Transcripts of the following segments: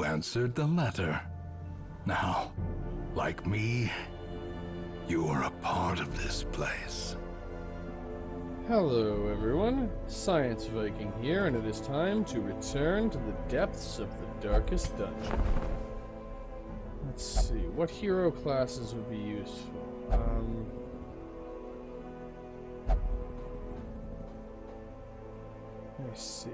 You answered the letter. Now, like me, you are a part of this place. Hello everyone, Science Viking here, and it is time to return to the depths of the Darkest Dungeon. Let's see, what hero classes would be useful? Let me see.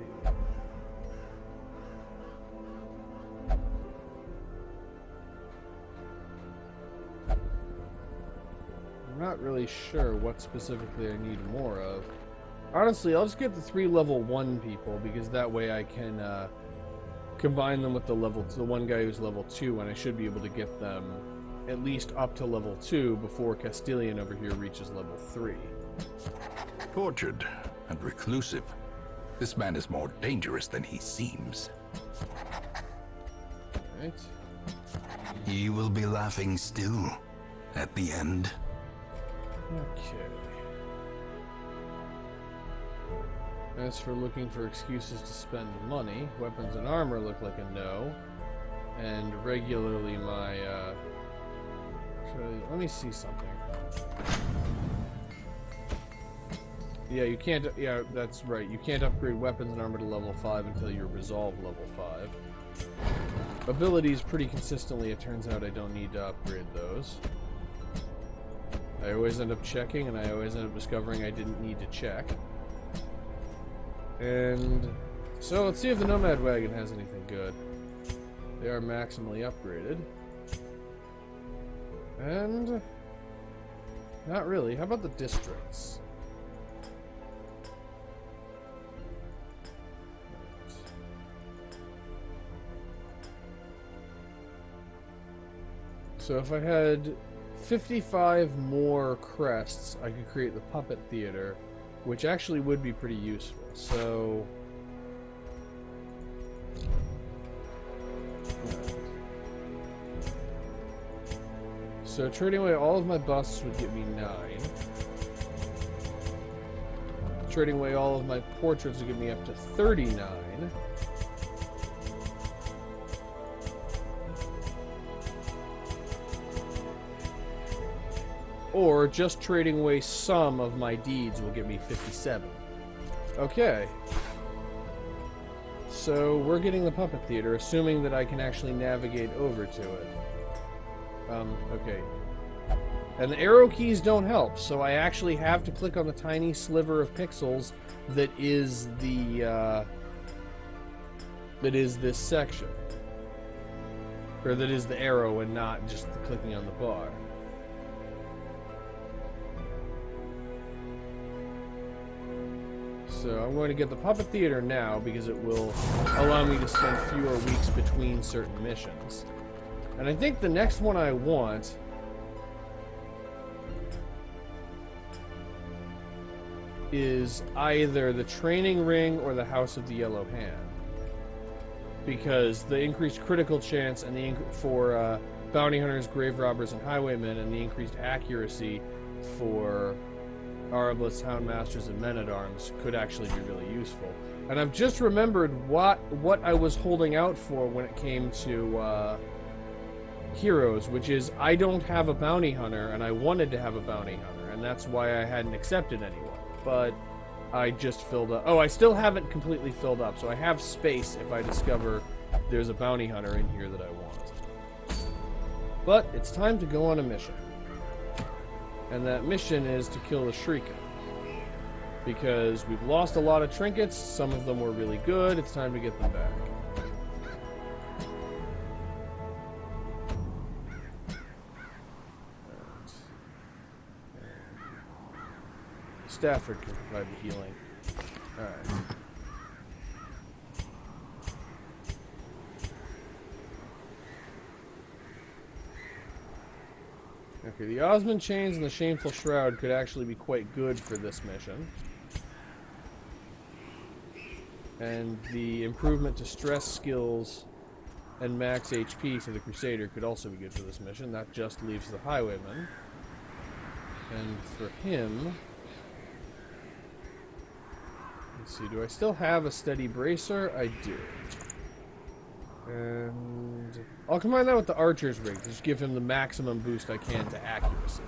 I'm not really sure what specifically I need more of. Honestly, I'll just get the 3 level 1 people, because that way I can combine them with the one guy who's level 2, and I should be able to get them at least up to level 2 before Castilian over here reaches level 3. Tortured and reclusive. This man is more dangerous than he seems. Right. He will be laughing still at the end. Okay. As for looking for excuses to spend money, weapons and armor look like a no. And regularly my, actually, let me see something. Yeah, you can't, yeah, that's right. You can't upgrade weapons and armor to level 5 until you're resolve level 5. Abilities, pretty consistently, it turns out I don't need to upgrade those. I always end up checking, and I always end up discovering I didn't need to check. And so let's see if the Nomad Wagon has anything good. They are maximally upgraded. And not really. How about the districts? So if I had 55 more crests, I could create the Puppet Theater, which actually would be pretty useful. So trading away all of my busts would get me 9. Trading away all of my portraits would get me up to 39. Or just trading away some of my deeds will get me 57. Okay. So we're getting the Puppet Theater, assuming that I can actually navigate over to it. Okay. And the arrow keys don't help, so I actually have to click on the tiny sliver of pixels that is the, that is this section. Or that is the arrow and not just the clicking on the bar. So I'm going to get the Puppet Theater now because it will allow me to spend fewer weeks between certain missions. And I think the next one I want is either the Training Ring or the House of the Yellow Hand. Because the increased critical chance and the for bounty hunters, grave robbers, and highwaymen, and the increased accuracy for Arbalest, Houndmasters, and Men-at-Arms could actually be really useful. And I've just remembered what I was holding out for when it came to heroes, which is I don't have a bounty hunter, and I wanted to have a bounty hunter, and that's why I hadn't accepted anyone. But I just filled up. Oh, I still haven't completely filled up, so I have space if I discover there's a bounty hunter in here that I want. But it's time to go on a mission. And that mission is to kill the Shrieker. Because we've lost a lot of trinkets, some of them were really good, it's time to get them back. Stafford can provide the healing. Alright. Okay, the Osmond Chains and the Shameful Shroud could actually be quite good for this mission. And the improvement to stress skills and max HP for the Crusader could also be good for this mission. That just leaves the Highwayman. And for him... Let's see, do I still have a Steady Bracer? I do. And... I'll combine that with the archer's rig to just give him the maximum boost I can to accuracy.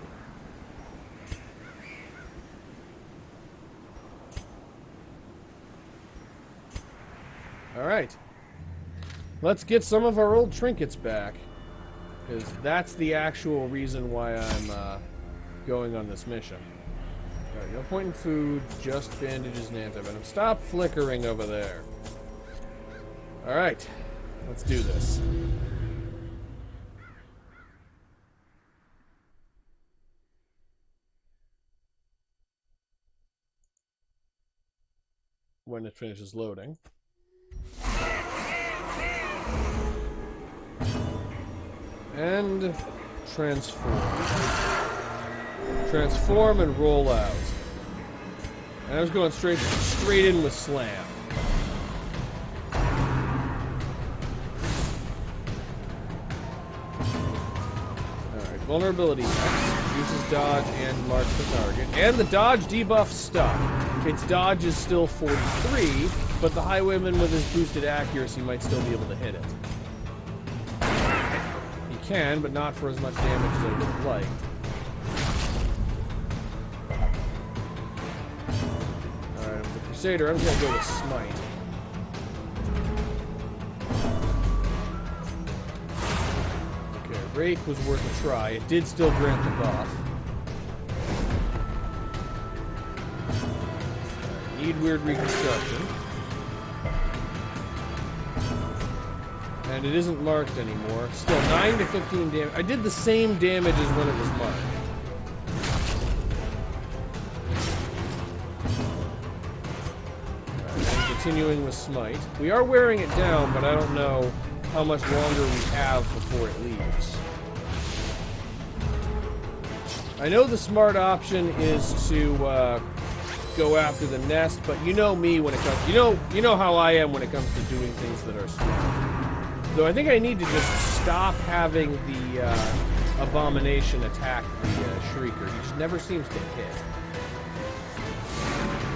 Alright. Let's get some of our old trinkets back. Because that's the actual reason why I'm going on this mission. Alright, no point in food, just bandages and antivenom. Stop flickering over there. Alright, let's do this. When it finishes loading. And transform. Transform and roll out. And I was going straight in with slam. Alright, vulnerability X uses dodge and mark the target. And the dodge debuff stuck. Its dodge is still 43, but the highwayman with his boosted accuracy might still be able to hit it. He can, but not for as much damage as I would have liked. Alright, with the Crusader, I'm gonna go with Smite. Okay, Rake was worth a try. It did still grant the buff. Need weird reconstruction. And it isn't marked anymore. Still 9 to 15 damage. I did the same damage as when it was marked. Right, continuing with Smite. We are wearing it down, but I don't know how much longer we have before it leaves. I know the smart option is to go after the nest, but you know me when it comes. You know how I am when it comes to doing things that are smart. Though I think I need to just stop having the abomination attack the shrieker. He just never seems to hit.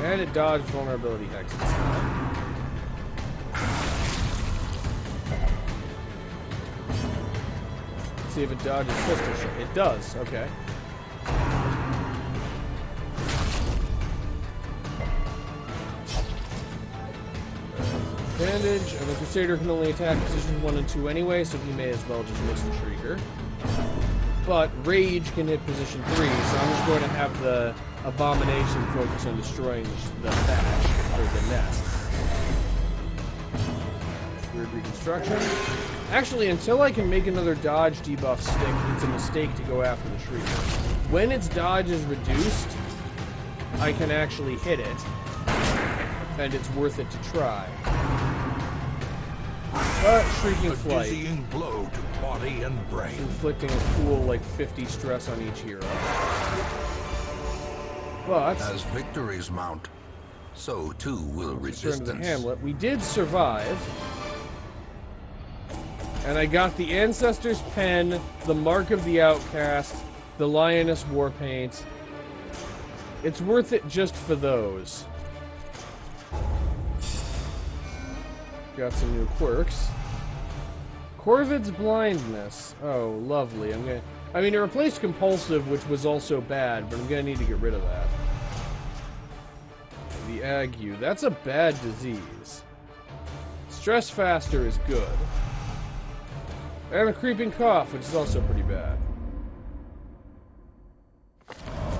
And it dodged vulnerability hex this time. Let's see if it dodges pistol shot. It does. Okay. Bandage, and the Crusader can only attack positions 1 and 2 anyway, so he may as well just miss the Shrieker. But Rage can hit position 3, so I'm just going to have the Abomination focus on destroying the thatch, or the nest. Weird reconstruction. Actually, until I can make another dodge debuff stick, it's a mistake to go after the Shrieker. When its dodge is reduced, I can actually hit it, and it's worth it to try. But Shrieking Flight, dizzying blow to body and brain, inflicting a cool like 50 stress on each hero. But as victories mount, so too will resistance. Return to the hamlet. We did survive, and I got the Ancestor's Pen, the Mark of the Outcast, the Lioness Warpaint. It's worth it just for those. Got some new quirks. Corvid's Blindness. Oh, lovely. I mean, it replaced Compulsive, which was also bad, but I'm gonna need to get rid of that. The Ague. That's a bad disease. Stress Faster is good. And a Creeping Cough, which is also pretty bad.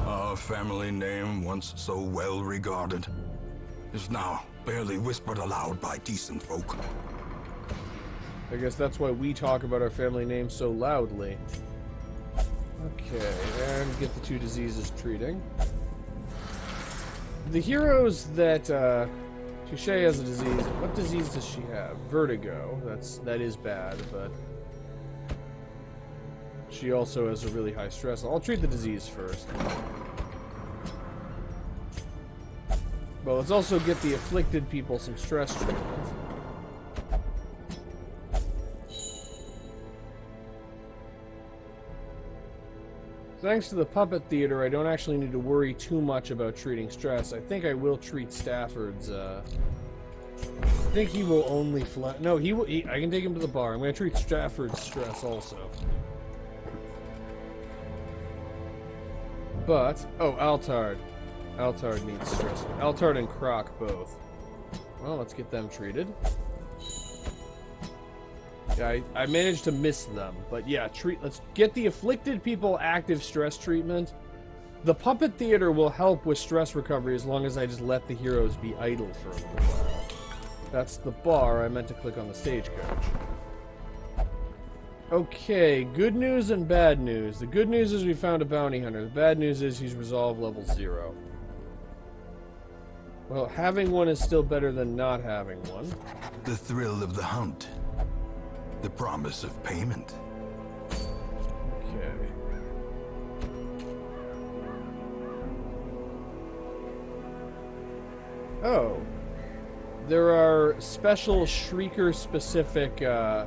Our family name, once so well regarded, is now barely whispered aloud by decent folk. I guess that's why we talk about our family name so loudly. Okay, and get the 2 diseases treating. The heroes that, Touche has a disease. What disease does she have? Vertigo. That is bad, but she also has a really high stress. I'll treat the disease first. Well, let's also get the afflicted people some stress treatment. Thanks to the puppet theater, I don't actually need to worry too much about treating stress. I think I will treat Stafford's think he will only fly. No, he will. I can take him to the bar. I'm going to treat Stafford's stress also. But Altard needs stress. Altard and Croc both. Well, let's get them treated. Yeah, I managed to miss them, but yeah, let's get the afflicted people active stress treatment. The puppet theater will help with stress recovery as long as I just let the heroes be idle for a little while. That's the bar. I meant to click on the stagecoach. Okay, good news and bad news. The good news is we found a bounty hunter. The bad news is he's resolve level 0. Well, having one is still better than not having one. The thrill of the hunt. The promise of payment. Okay. Oh. There are special Shrieker-specific, there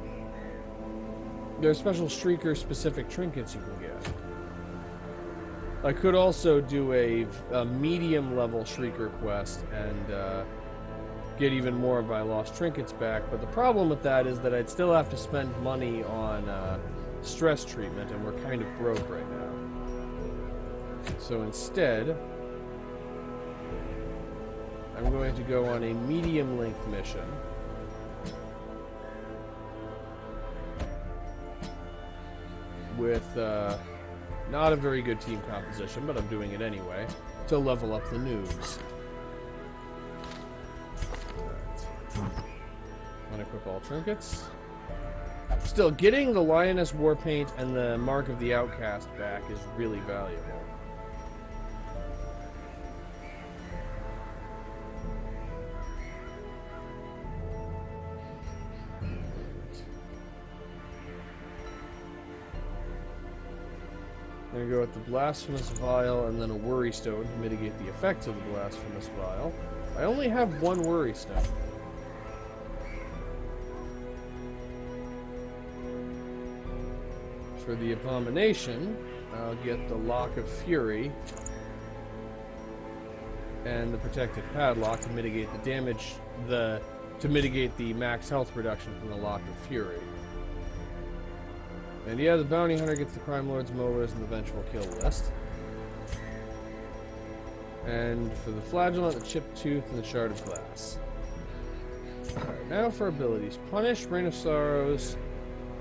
are special Shrieker-specific trinkets you can get. I could also do a medium-level Shrieker quest and get even more of my lost trinkets back, but the problem with that is that I'd still have to spend money on stress treatment, and we're kind of broke right now. So instead, I'm going to go on a medium-length mission. With not a very good team composition, but I'm doing it anyway, to level up the noobs. Unequip all trinkets. Still, getting the Lioness Warpaint and the Mark of the Outcast back is really valuable. I'm going to go with the Blasphemous Vial and then a Worry Stone to mitigate the effects of the Blasphemous Vial. I only have one Worry Stone. For the Abomination, I'll get the Lock of Fury and the Protected Padlock to mitigate the damage, to mitigate the max health reduction from the Lock of Fury. And yeah, the Bounty Hunter gets the Crime Lord's Molars and the Vengeful Kill list. And for the Flagellant, the Chipped Tooth, and the Shard of Glass. Alright, now for abilities. Punish, Rain of Sorrows,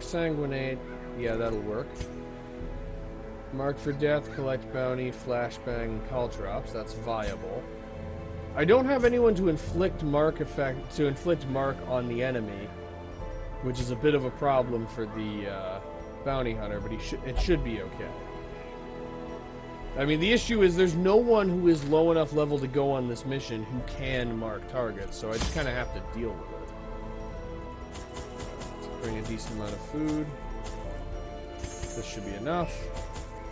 Sanguinate, yeah, that'll work. Mark for Death, Collect Bounty, Flashbang, and Caltrops, that's viable. I don't have anyone to inflict mark on the enemy, which is a bit of a problem for the Bounty Hunter, but it should be okay. I mean, the issue is there's no one who is low enough level to go on this mission who can mark targets, so I just kind of have to deal with it. Let's bring a decent amount of food. This should be enough.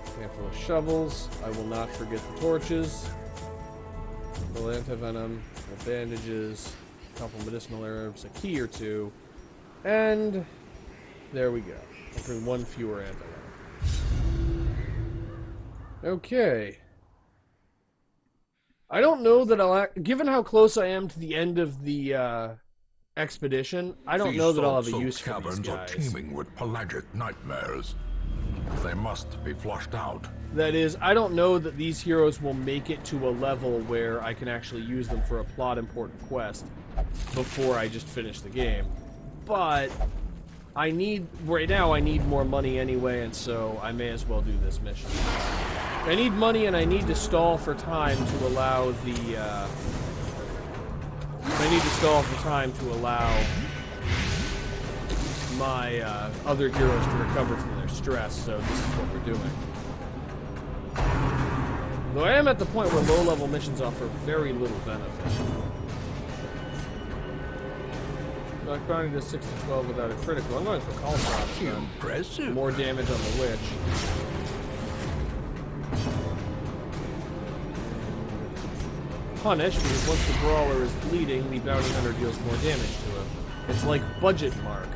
A handful of shovels. I will not forget the torches. The antivenom, the bandages, a couple medicinal herbs, a key or two, and there we go. I'll bring one fewer antivenom. Okay. I don't know that given how close I am to the end of the expedition, I don't know that I'll have a use for these guys. Are teeming with pelagic nightmares. They must be flushed out. That is, I don't know that these heroes will make it to a level where I can actually use them for a plot important quest before I just finish the game. But right now I need more money anyway, and so I may as well do this mission. I need money, and I need to stall for time to allow my other heroes to recover from their stress, so this is what we're doing. Though I am at the point where low-level missions offer very little benefit. Knock bounty to 6 to 12 without a critical. I'm going for call drops. Impressive. More damage on the witch. Punish, because once the brawler is bleeding, the bounty hunter deals more damage to him. It's like budget mark.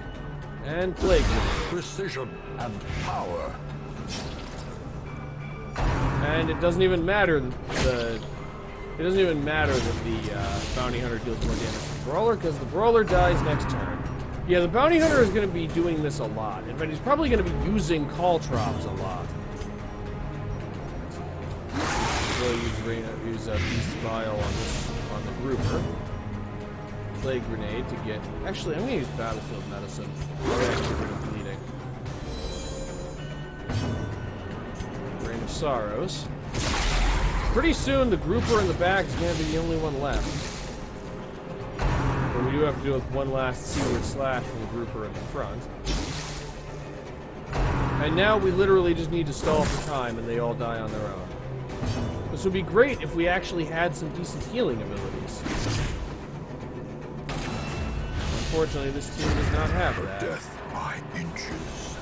And plague. Precision and power. And it doesn't even matter It doesn't even matter that the bounty hunter deals more damage to the brawler, because the brawler dies next turn. Yeah, the bounty hunter is going to be doing this a lot. In fact, he's probably going to be using call drops a lot. We'll use Beast Bile on the grouper. Plague Grenade to get... Actually, I'm going to use Battlefield Medicine. I'm going to get rid of bleeding. Rain of Sorrows. Pretty soon, the grouper in the back is going to be the only one left. But we do have to deal with one last seaward slash from the grouper in the front. And now we literally just need to stall for time, and they all die on their own. This would be great if we actually had some decent healing abilities. Unfortunately, this team does not have that. Death by inches.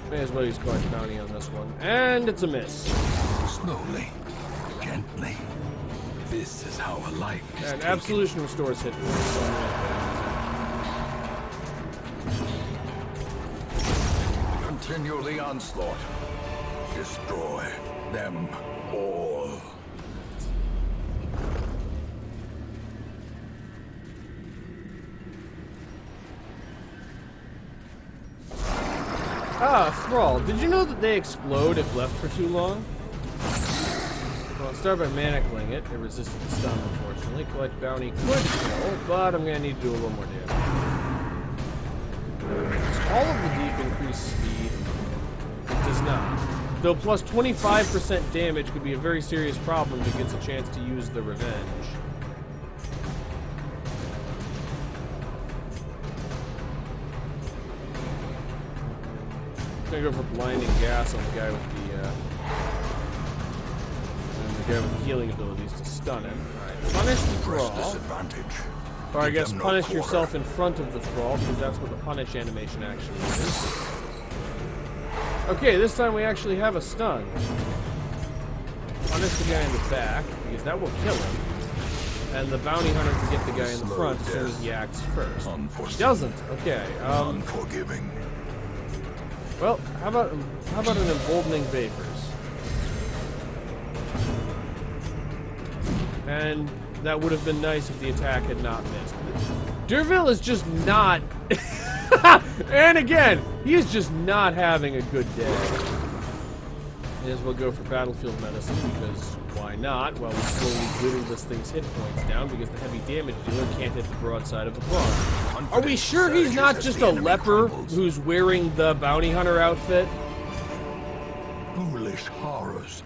May as well use Collect Bounty on this one. And it's a miss. Slowly, gently. This is how a life is And taken. Absolution restores hit points. Continue the onslaught. Destroy them all. Ah, Thrall. Did you know that they explode if left for too long? Well, I'll start by manacling it. It resisted the stun, unfortunately. Collect Bounty could kill, but I'm going to need to do a little more damage. All of the deep increased speed. It does not. Though plus 25% damage could be a very serious problem if it gets a chance to use the revenge. I'm gonna go for blinding gas on the guy with the healing abilities to stun him. Alright, punish the thrall. Disadvantage. Or I Give guess them no punish quarter. yourself in front of the thrall, because that's what the punish animation actually is. Okay, this time we actually have a stun. Punish the guy in the back, because that will kill him. And the bounty hunter can get the guy in the Slow front as soon death. as he acts first. He Unforeseen. doesn't. Okay. Unforgiving. Well, how about an emboldening vapors? And that would have been nice if the attack had not missed. Derville is just not. And again, he is just not having a good day. May as well go for battlefield medicine, because why not? While we slowly whittle this thing's hit points down, because the heavy damage dealer can't hit the broadside of the bar. Are we sure he's not just a leper who's wearing the bounty hunter outfit? Foolish horrors.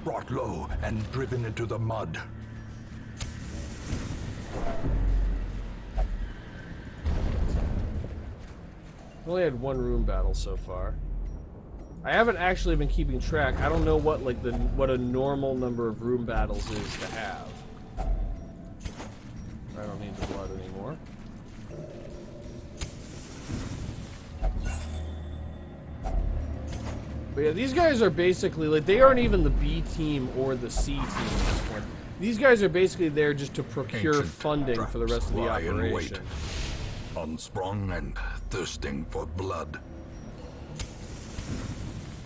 Brought low and driven into the mud. We only had one room battle so far. I haven't actually been keeping track. I don't know what what a normal number of room battles is to have. I don't need the blood anymore. But yeah, these guys are basically they aren't even the B team or the C team at this point. These guys are basically there just to procure Ancient funding for the rest of the traps lie in wait, operation. unsprung and thirsting for blood.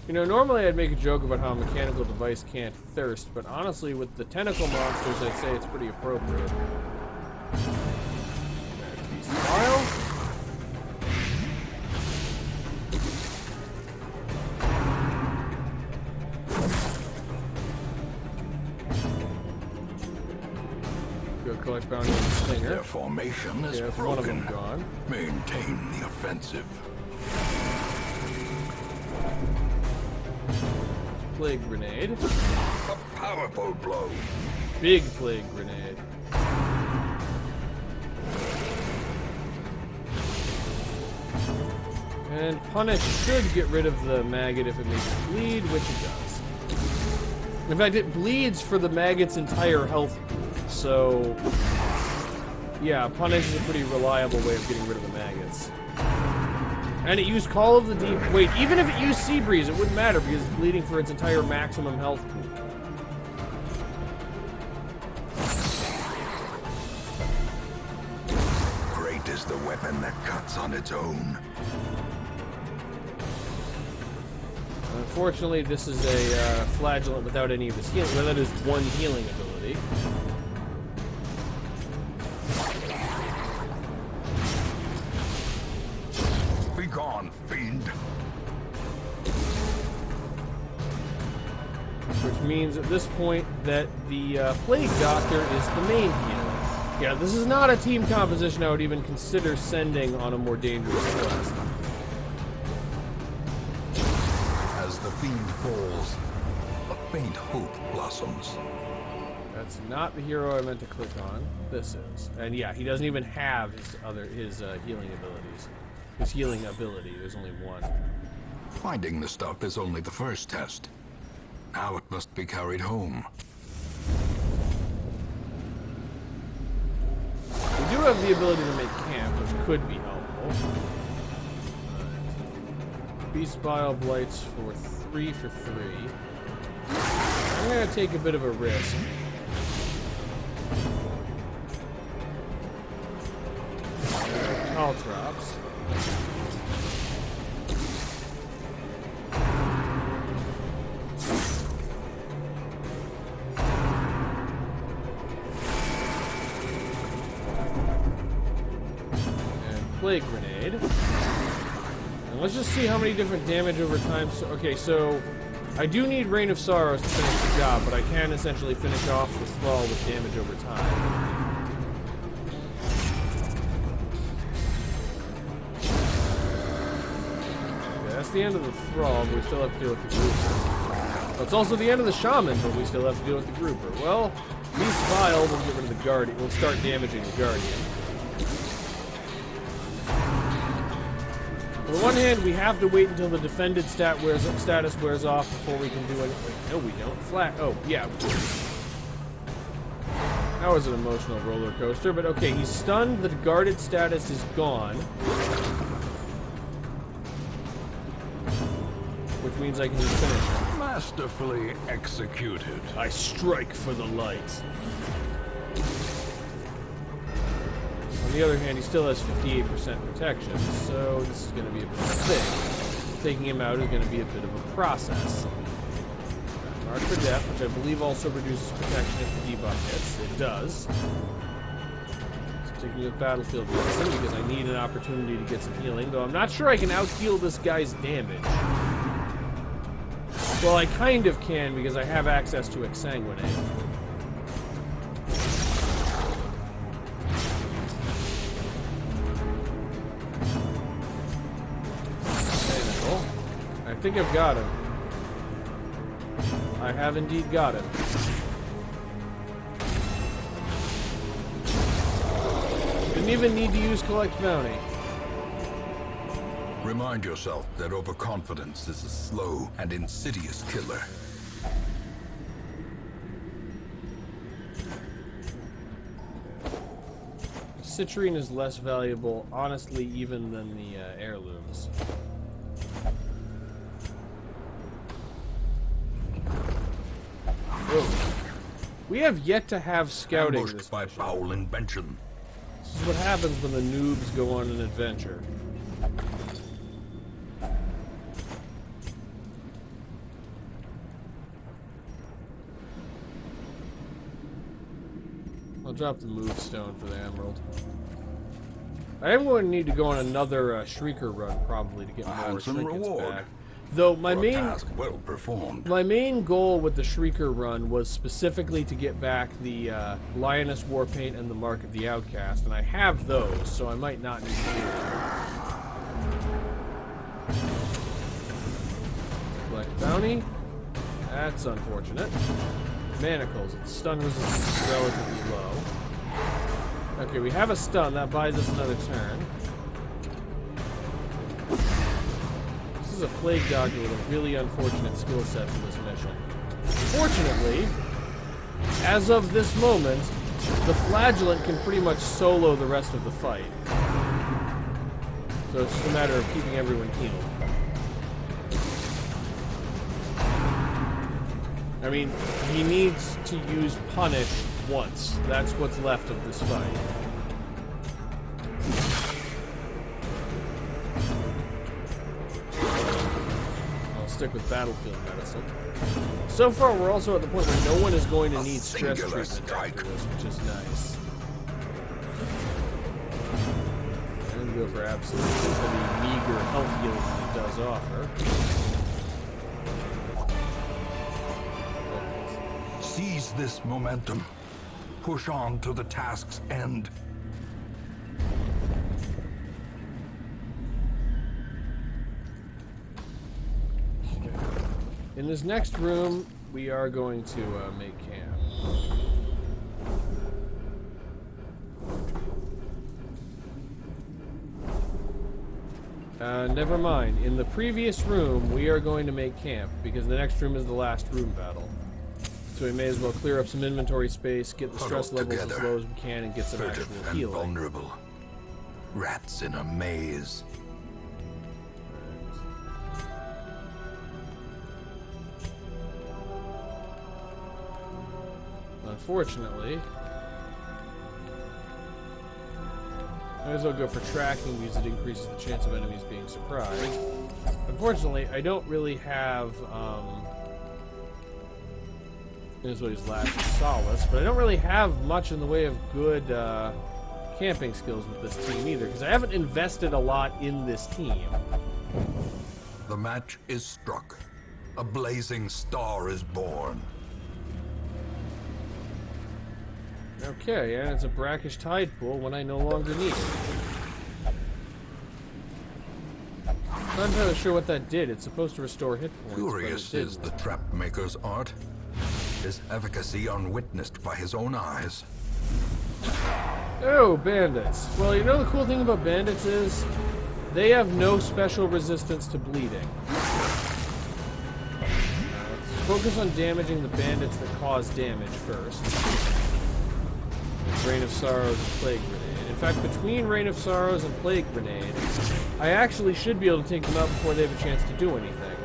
You know, normally I'd make a joke about how a mechanical device can't thirst, but honestly, with the tentacle monsters, I'd say it's pretty appropriate. Beast Vial. Go collect bounty on the Slinger. Their formation is Yeah, that's one of broken. them gone. Maintain the offensive. Plague Grenade. A powerful blow. Big Plague Grenade. And Punish should get rid of the maggot if it makes it bleed, which it does. In fact, it bleeds for the maggot's entire health pool. So, yeah, Punish is a pretty reliable way of getting rid of the maggots. And it used Call of the Deep. Wait, even if it used Sea Breeze, it wouldn't matter because it's bleeding for its entire maximum health pool. Great is the weapon that cuts on its own. Unfortunately, this is a flagellant without any of his healing, without his one healing ability. Be gone, fiend. Which means at this point that the Plague Doctor is the main healer. Yeah, this is not a team composition I would even consider sending on a more dangerous quest. As the fiend falls, a faint hope blossoms. That's not the hero I meant to click on. This is. And yeah, he doesn't even have his healing abilities. His healing ability, there's only one. Finding the stuff is only the first test. Now it must be carried home. We do have the ability to make camp, which could be helpful. Beast Bile Blights for 3 for 3. I'm going to take a bit of a risk. Caltrops. Plague Grenade. And let's just see how many different damage over time. So, okay, so I do need Rain of Sorrows to finish the job, but I can essentially finish off the Thrall with damage over time. Okay, that's the end of the Thrall, but we still have to deal with the Grouper. It's also the end of the Shaman, but we still have to deal with the Grouper. Well, Beast Vile will get rid of the Guardian. We'll start damaging the Guardian. On the one hand, we have to wait until the defended status wears off before we can do anything. No, we don't. Flat. Oh, yeah. That was an emotional roller coaster, but okay, he's stunned. The guarded status is gone. Which means I can just finish him. Masterfully executed. I strike for the light. On the other hand, he still has 58% protection, so this is going to be a bit of a thing. Taking him out is going to be a bit of a process. Mark for Death, which I believe also reduces protection if the debuff hits. It does. Sticking with Battlefield Medicine because I need an opportunity to get some healing, though I'm not sure I can out-heal this guy's damage. Well, I kind of can because I have access to Exsanguinate. I think I've got him. I have indeed got him. Didn't even need to use Collect Bounty. Remind yourself that overconfidence is a slow and insidious killer. Citrine is less valuable, honestly, even than the heirlooms. Whoa. We have yet to have scouting Ambushed this by mission. foul invention. This is what happens when the noobs go on an adventure. I'll drop the move stone for the emerald. I am going to need to go on another Shrieker run probably to get more handsome trinkets reward. back. Though my For a main task well performed. my main goal with the Shrieker run was specifically to get back the Lioness Warpaint and the Mark of the Outcast, and I have those, so I might not need to do them. Collect bounty. That's unfortunate. Manacles. Stun resistance is relatively low. Okay, we have a stun. That buys us another turn. This is a Plague Doctor with a really unfortunate skill set for this mission. Fortunately, as of this moment, the Flagellant can pretty much solo the rest of the fight. So it's just a matter of keeping everyone healed. I mean, he needs to use Punish once. That's what's left of this fight. stick with battlefield medicine. So far, we're also at the point where no one is going to need stress treatment after this, which is nice. And go for absolutely the meager health healing that it does offer. Seize this momentum. Push on to the task's end. In this next room, we are going to make camp. Never mind. In the previous room, we are going to make camp, because the next room is the last room battle. So we may as well clear up some inventory space, get the stress levels as low as we can, and get some actual healing. Vulnerable. Rats in a maze. Unfortunately, might as well go for tracking because it increases the chance of enemies being surprised. Unfortunately, I don't really have, this is what he's last solace, but I don't really have much in the way of good camping skills with this team either, because I haven't invested a lot in this team. The match is struck. A blazing star is born. Okay, and it's a brackish tide pool when I no longer need it. I'm not entirely sure what that did. It's supposed to restore hit points. Curious is the trap maker's art. His efficacy unwitnessed by his own eyes. Oh, bandits. Well, you know the cool thing about bandits is they have no special resistance to bleeding. Let's focus on damaging the bandits that cause damage first. Rain of Sorrows and Plague Grenade. In fact, between Rain of Sorrows and Plague Grenade, I actually should be able to take them out before they have a chance to do anything.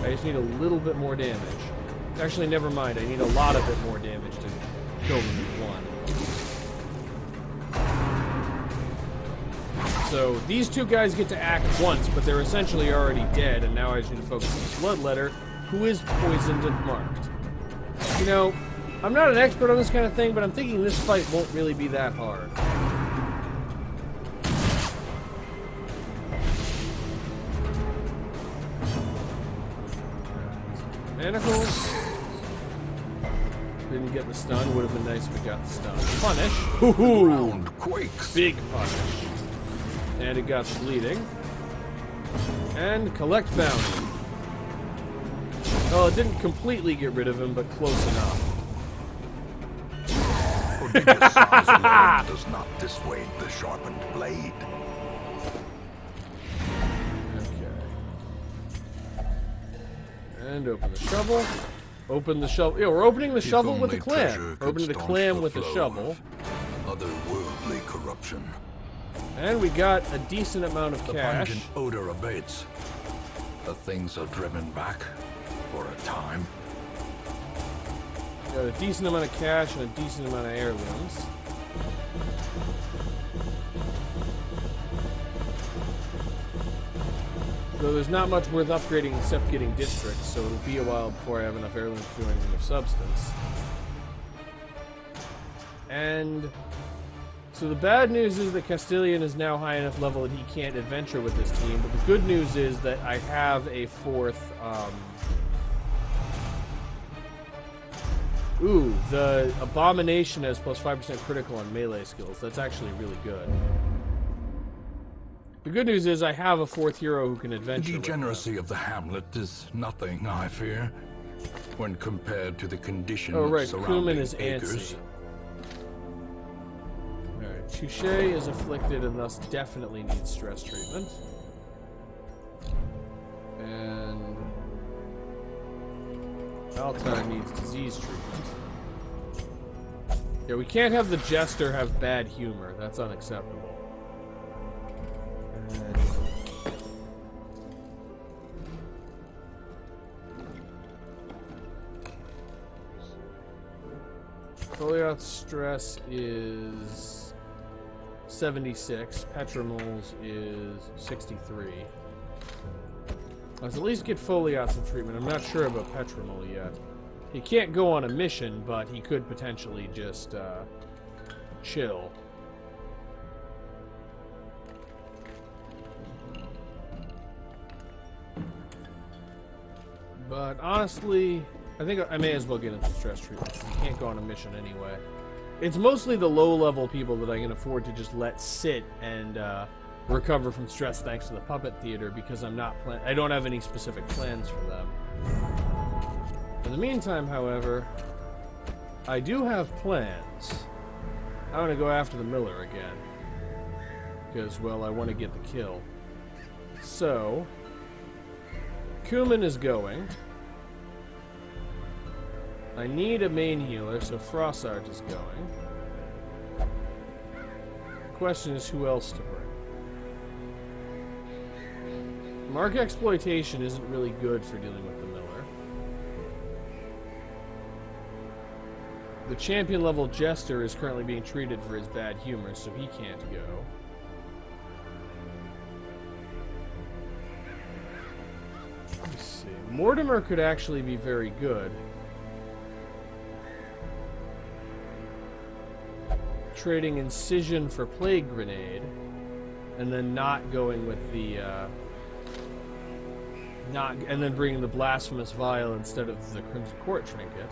I just need a little bit more damage. Actually, never mind. I need a lot of bit more damage to kill them in one. So, these two guys get to act once, but they're essentially already dead, and now I just need to focus on Bloodletter, who is poisoned and marked. You know, I'm not an expert on this kind of thing, but I'm thinking this fight won't really be that hard. Manacles. Didn't get the stun. Would have been nice if we got the stun. Punish. The ground quakes. Big punish. And it got the bleeding. And collect bounty. Well, it didn't completely get rid of him, but close enough. Prodigious size alone does not dissuade the sharpened blade. Okay. And open the shovel. Open the shovel. Yeah, we're opening the shovel with a clam. We're opening the clam with a shovel. Otherworldly corruption. And we got a decent amount of The cash. pungent odor abates. The things are driven back for a time. Got a decent amount of cash and a decent amount of heirlooms. Though there's not much worth upgrading except getting districts, so it'll be a while before I have enough heirlooms to do anything of substance. And so the bad news is that Castilian is now high enough level that he can't adventure with this team, but the good news is that I have a fourth, Ooh, the Abomination has plus 5% critical on melee skills. That's actually really good. The good news is I have a fourth hero who can adventure. The degeneracy of the hamlet is nothing, I fear, when compared to the condition of surrounding Kuman is acres. antsy. Alright, Touche is afflicted and thus definitely needs stress treatment. And Altar needs disease treatment. Yeah, we can't have the Jester have bad humor. That's unacceptable. And Goliath's stress is 76. Petramol's is 63. Let's at least get Foliot some treatment. I'm not sure about Petramel yet. He can't go on a mission, but he could potentially just, chill. But honestly, I think I may as well get him some stress treatment. He can't go on a mission anyway. It's mostly the low-level people that I can afford to just let sit and recover from stress thanks to the puppet theater, because I don't have any specific plans for them. In the meantime, however, I do have plans. I want to go after the Miller again, because, well, I want to get the kill. So, Kuman is going. I need a main healer, so Frossart is going. The question is who else to bring. Mark Exploitation isn't really good for dealing with the Miller. The champion level Jester is currently being treated for his bad humor, so he can't go. Let's see. Mortimer could actually be very good. Trading Incision for Plague Grenade, and then not going with the, and then bringing the Blasphemous Vial instead of the Crimson Court Trinket.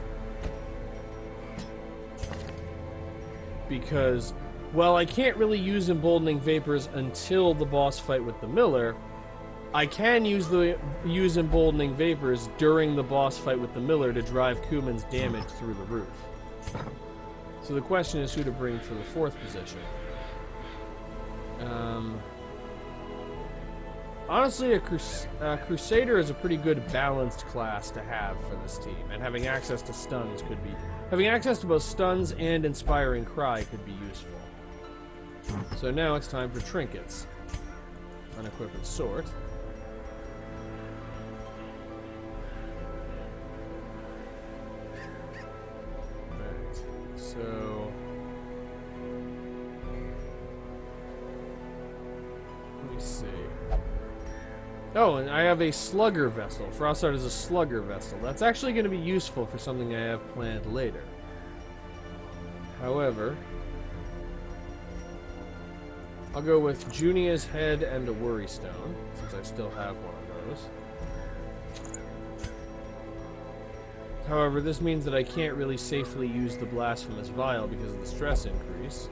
Because, well, I can't really use Emboldening Vapors until the boss fight with the Miller. I can use Emboldening Vapors during the boss fight with the Miller to drive Kuman's damage through the roof. So the question is who to bring for the 4th position. Honestly, a Crusader is a pretty good balanced class to have for this team, and having access to stuns could be... Having access to both stuns and Inspiring Cry could be useful. So now it's time for trinkets. Unequip and sort. So, let me see. Oh, and I have a Slugger Vessel. Frossart is a Slugger Vessel. That's actually going to be useful for something I have planned later. However, I'll go with Junia's Head and a Worry Stone, since I still have one of those. However, this means that I can't really safely use the Blasphemous Vial because of the stress increase.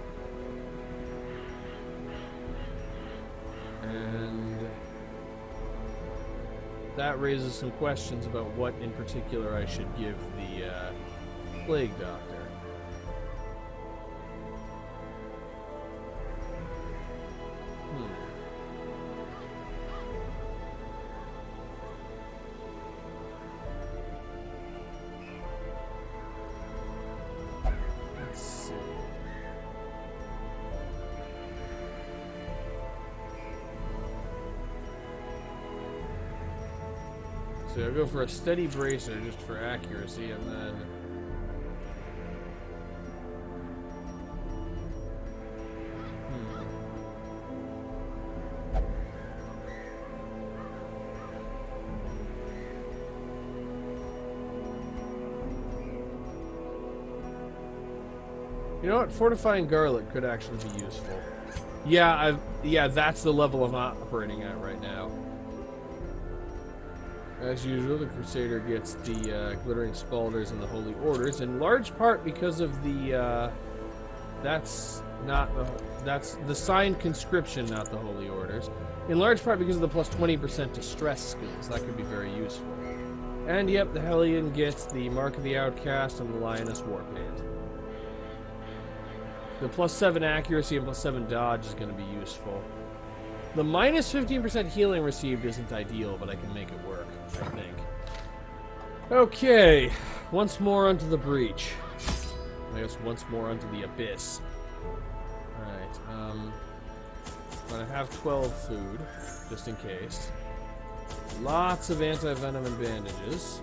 And that raises some questions about what in particular I should give the Plague Doctor. So I'll go for a Steady Bracer just for accuracy, and then... You know what? Fortifying Garlic could actually be useful. Yeah, that's the level I'm operating at right now. As usual, the Crusader gets the Glittering Spalders and the Holy Orders, in large part because of the, that's the Signed Conscription, not the Holy Orders. In large part because of the plus 20% to stress skills. That could be very useful. And yep, the Hellion gets the Mark of the Outcast and the Lioness Warpaint. The plus 7 accuracy and plus 7 dodge is going to be useful. The minus 15% healing received isn't ideal, but I can make it work, I think. Okay, once more onto the breach. I guess once more onto the abyss. Alright, I'm gonna have 12 food, just in case. Lots of anti-venom and bandages.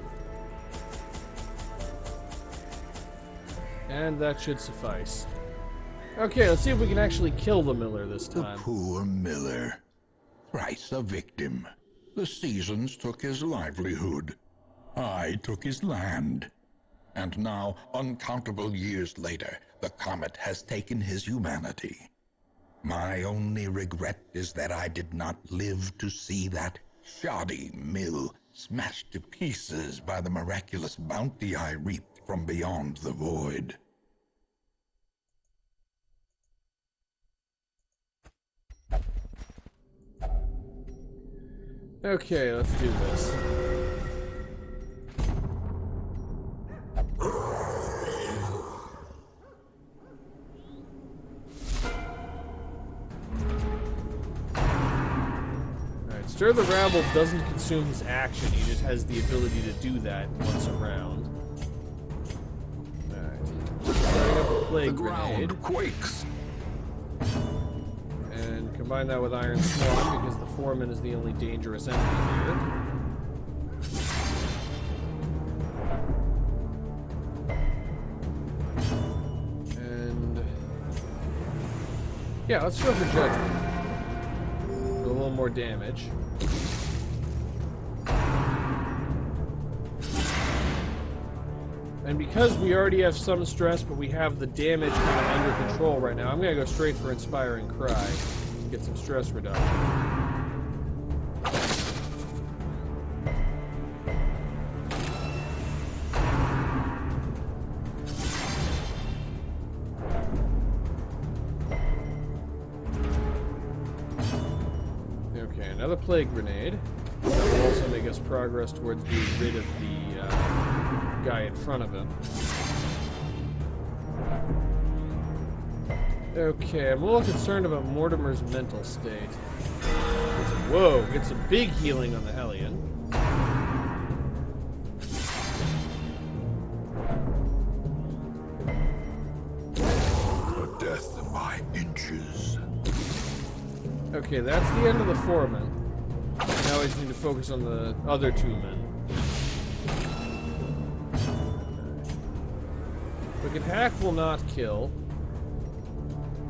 And that should suffice. Okay, let's see if we can actually kill the Miller this time. The poor Miller. Thrice a victim. The seasons took his livelihood. I took his land. And now, uncountable years later, the comet has taken his humanity. My only regret is that I did not live to see that shoddy mill smashed to pieces by the miraculous bounty I reaped from beyond the void. Okay, let's do this. Alright, Stir the Rabble doesn't consume his action, he just has the ability to do that once around. Alright. Starting up a Plague Grenade. The ground quakes. And combine that with Iron Swan because the Foreman is the only dangerous enemy here. And yeah, let's go for Judgment. Do a little more damage. And because we already have some stress, but we have the damage kind of under control right now, I'm going to go straight for Inspiring Cry to get some stress reduction. Okay, another Plague Grenade. That will also make us progress towards being rid of the guy in front of him. Okay, I'm a little concerned about Mortimer's mental state. Whoa, get some big healing on the Hellion. A death by inches. Okay, that's the end of the Foreman. Now I just need to focus on the other two men. Wicked Hack will not kill.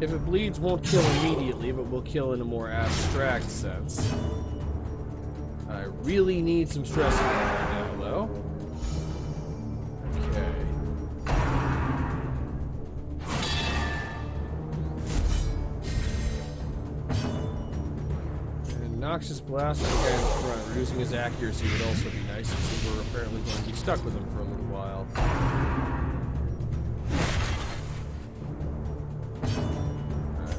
If it bleeds, won't kill immediately, but will kill in a more abstract sense. I really need some stress right now, though. Okay. And Noxious Blast on the guy in the front. Reducing his accuracy would also be nice, since we're apparently going to be stuck with him for a little while.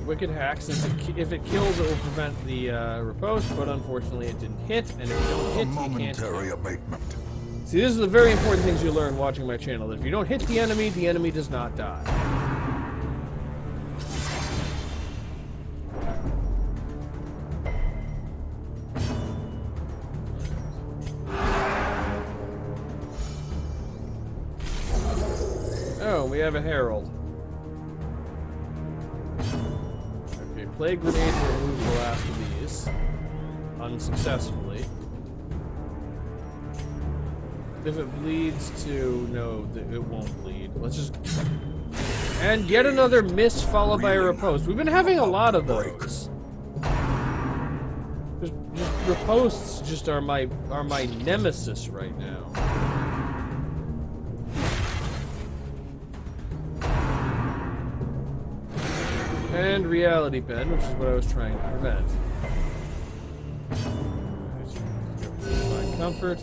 Wicked Hack, since if it kills, it will prevent the riposte, but unfortunately it didn't hit, and if you don't hit, you can't Momentary abatement. See, this is the very important things you learn watching my channel, that if you don't hit the enemy does not die. Oh, we have a Herald. Plague Grenade to remove the last of these. Unsuccessfully. If it bleeds to... No, it won't bleed. Let's just... And yet another miss followed by a riposte. We've been having a lot of those. Just ripostes just are my nemesis right now. And Reality Bend, which is what I was trying to prevent. Find comfort.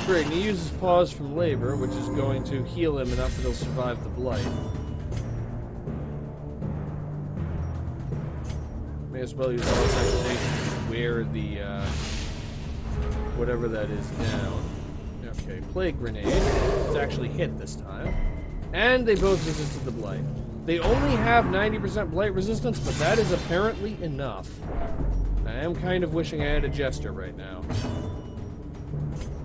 Great, and he uses Pause from Labor, which is going to heal him enough that he'll survive the Blight. May as well use Pause Activation to wear the, whatever that is down. Okay, Plague Grenade. It's actually hit this time. And they both resisted the Blight. They only have 90% Blight resistance, but that is apparently enough. I am kind of wishing I had a Jester right now.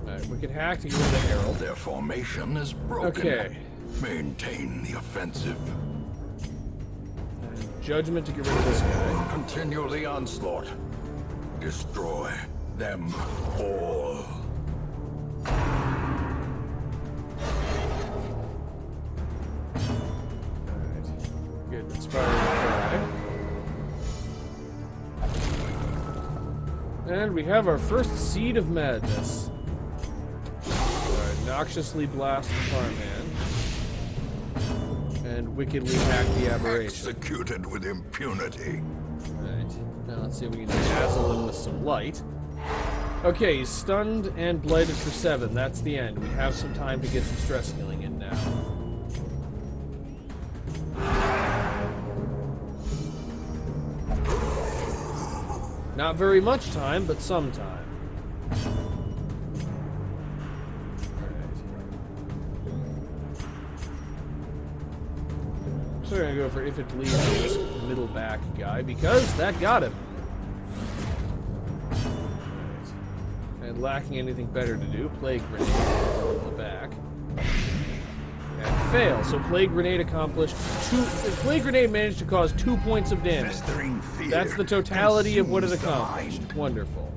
Alright, Wicked Hack to get rid of the Herald. Their formation is broken. Okay. Maintain the offensive. And Judgment to get rid of this guy. Continue the onslaught. Destroy them all. Good, Inspiring Cry. And we have our first seed of madness. Noxiously blast the farmhand. And wickedly hack the aberration. Executed with impunity. Alright, now let's see if we can dazzle him with some light. Okay, he's stunned and blighted for 7. That's the end. We have some time to get some stress healing in now. Not very much time, but some time. So we're gonna go for if it bleeds this middle back guy, because that got him. And lacking anything better to do, Plague Grenade in the back. And fail. So Plague Grenade accomplished 2. Plague Grenade managed to cause 2 points of damage. That's the totality of what it accomplished. Wonderful.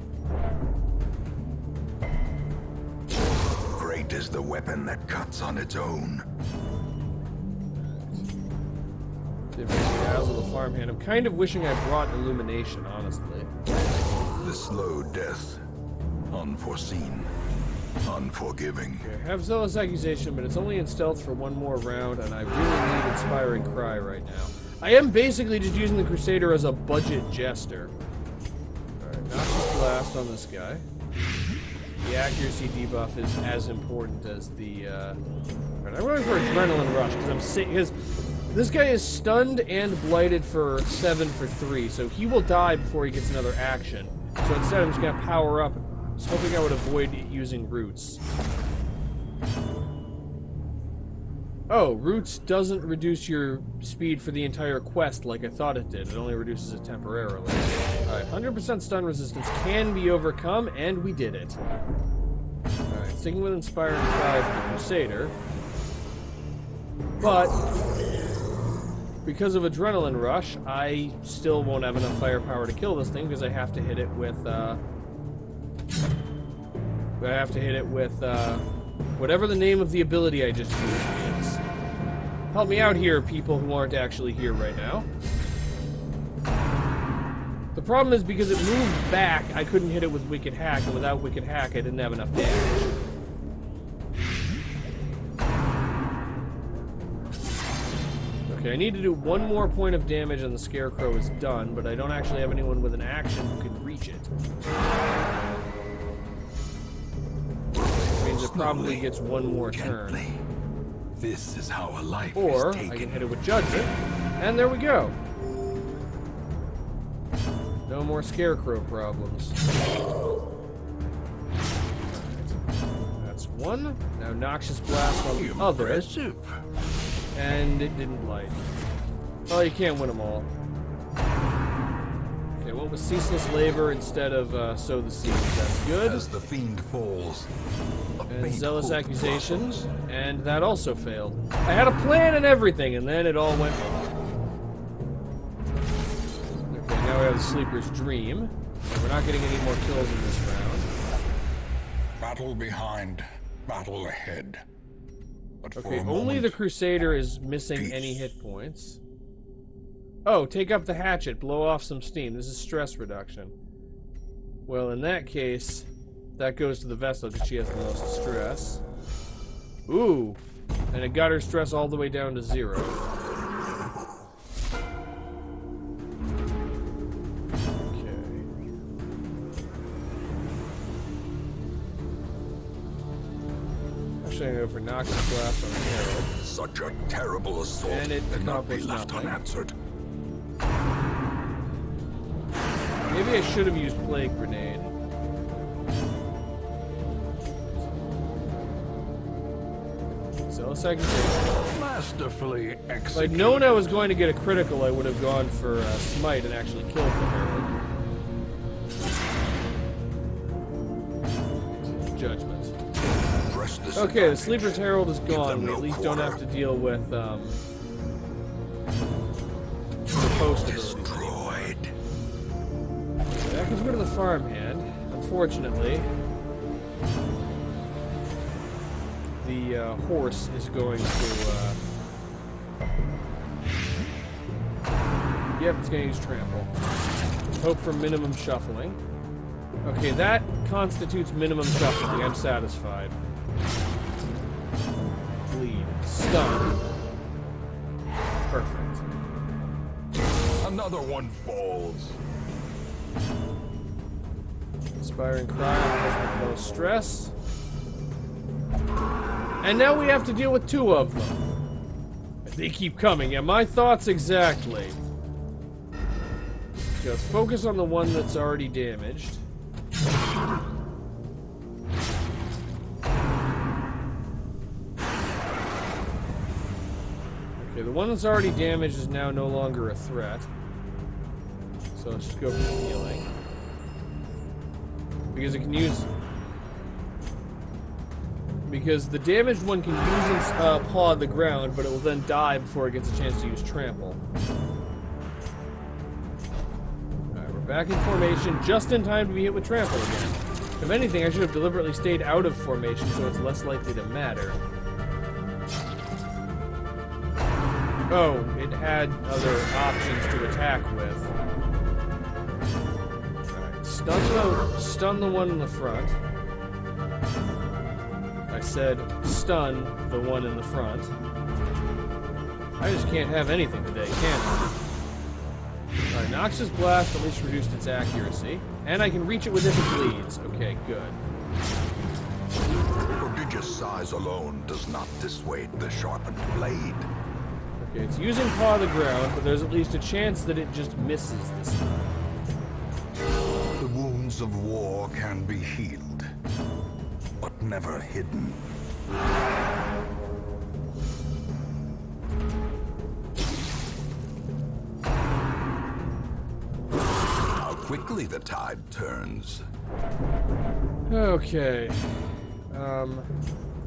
Great is the weapon that cuts on its own. Dazzle the farmhand. I'm kind of wishing I brought illumination, honestly. The slow death. Unforeseen. Unforgiving. Okay, I have Zealous Accusation, but it's only in stealth for 1 more round, and I really need Inspiring Cry right now. I am basically just using the Crusader as a budget jester. Alright, Noxious Blast on this guy. The accuracy debuff is as important as the, Alright, I'm going for Adrenaline Rush, because I'm sick, because this guy is stunned and blighted for 7 for 3, so he will die before he gets another action. So instead I'm just going to power up. I was hoping I would avoid using Roots. Oh, Roots doesn't reduce your speed for the entire quest like I thought it did. It only reduces it temporarily. Alright, 100% stun resistance can be overcome, and we did it. Alright, sticking with Inspiring Cry for the Crusader. But because of Adrenaline Rush, I still won't have enough firepower to kill this thing because I have to hit it with, whatever the name of the ability I just used is. Help me out here, people who aren't actually here right now. The problem is because it moved back, I couldn't hit it with Wicked Hack, and without Wicked Hack, I didn't have enough damage. Okay, I need to do 1 more point of damage and the Scarecrow is done, but I don't actually have anyone with an action who can reach it. Which means it probably gets 1 more turn. This is how a life or is taken. I can hit it with Judgment, and there we go. No more Scarecrow problems. That's 1. Now Noxious Blast on the other. And it didn't light. Oh, you can't win them all. Okay, what was Ceaseless Labor instead of Sow the Seeds? That's good. As the fiend falls, and Zealous Accusation, and that also failed. I had a plan and everything, and then it all went wrong. Okay, now we have the Sleeper's Dream. We're not getting any more kills in this round. Battle behind, battle ahead. But okay, only the Crusader is missing any hit points. Oh, take up the hatchet, blow off some steam. This is stress reduction. Well, in that case, that goes to the Vestal because she has the most stress. Ooh, and it got her stress all the way down to 0. I'm going to go for Noxious Blast on the Herald. Such a terrible assault and it cannot be accomplished left nothing. unanswered. Maybe I should have used Plague Grenade. Zealous Accusation. Masterfully executed. If I'd known I was going to get a critical, I would have gone for Smite and actually killed the Herald. Judgment. Okay, the Sleeper's Herald is gone. We at least don't have to deal with the post ability. Destroyed. That gets rid of the farmhand. Unfortunately, the horse is going to. Yep, it's going to use trample. Hope for minimum shuffling. Okay, that constitutes minimum shuffling. I'm satisfied. Bleed. Stun. Perfect. Another one falls. Inspiring Cry has the most stress. And now we have to deal with 2 of them. They keep coming. Yeah, my thoughts exactly. Just focus on the one that's already damaged. Okay, the one that's already damaged is now no longer a threat. So let's just go for the healing. Because it can use... Because the damaged one can use its paw the ground, but it will then die before it gets a chance to use trample. Alright, we're back in formation, just in time to be hit with trample again. If anything, I should have deliberately stayed out of formation so it's less likely to matter. Oh, it had other options to attack with. Alright, stun the one in the front. I said stun the one in the front. I just can't have anything today, can I? Alright, Noxious Blast at least reduced its accuracy. And I can reach it with if it bleeds. Okay, good. Prodigious size alone does not dissuade the sharpened blade. Okay, it's using Paw the Ground, but there's at least a chance that it just misses this time. The wounds of war can be healed, but never hidden. How quickly the tide turns. Okay.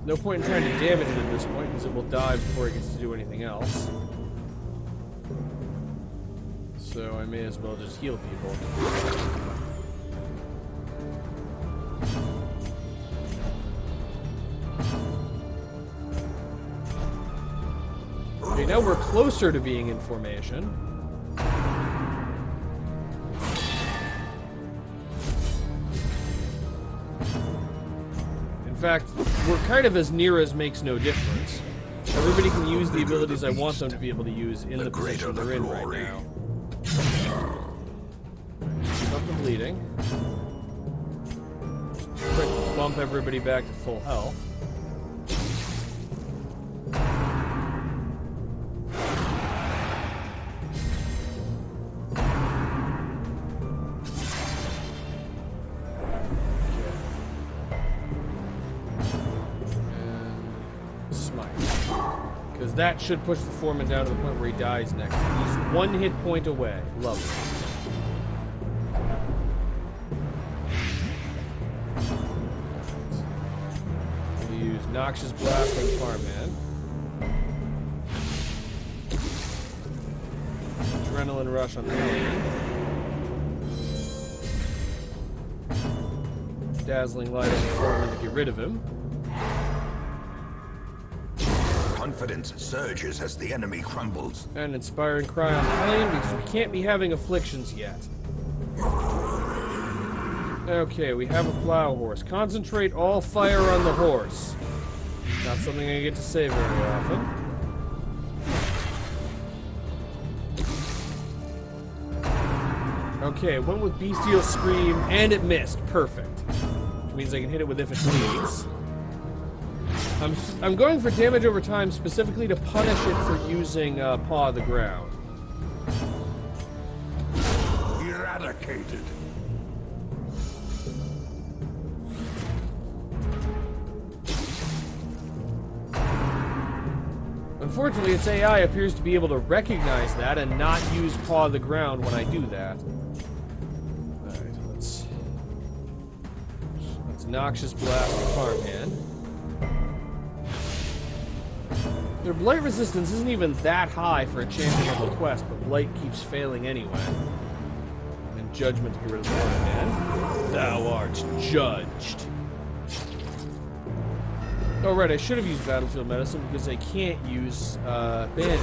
No point in trying to damage it at this point, because it will die before it gets to do anything else. So I may as well just heal people. Okay, now we're closer to being in formation. In fact, we're kind of as near as makes no difference. Everybody can use the abilities I want them to be able to use in the position they're in right now. Keep up the bleeding. Quick bump everybody back to full health. That should push the foreman down to the point where he dies next. He's 1 hit point away. Lovely. We use Noxious Blast on Farman. Adrenaline Rush on Hellion. Dazzling Light on the Foreman to get rid of him. Confidence surges as the enemy crumbles. And Inspiring Cry on Hellion because we can't be having afflictions yet. Okay, we have a plow horse. Concentrate all fire on the horse. Not something I get to say very often. Okay, it went with Bestial Scream, and it missed. Perfect. Which means I can hit it with if it bleeds. I'm going for damage over time specifically to punish it for using Paw the Ground. Eradicated. Unfortunately, its AI appears to be able to recognize that and not use Paw the Ground when I do that. Alright, let's Noxious Blast the Farmhand. Their blight resistance isn't even that high for a champion level quest, but blight keeps failing anyway. And judgment to get rid of the Farmhand. Thou art judged. Oh right, I should have used Battlefield Medicine because I can't use bandages.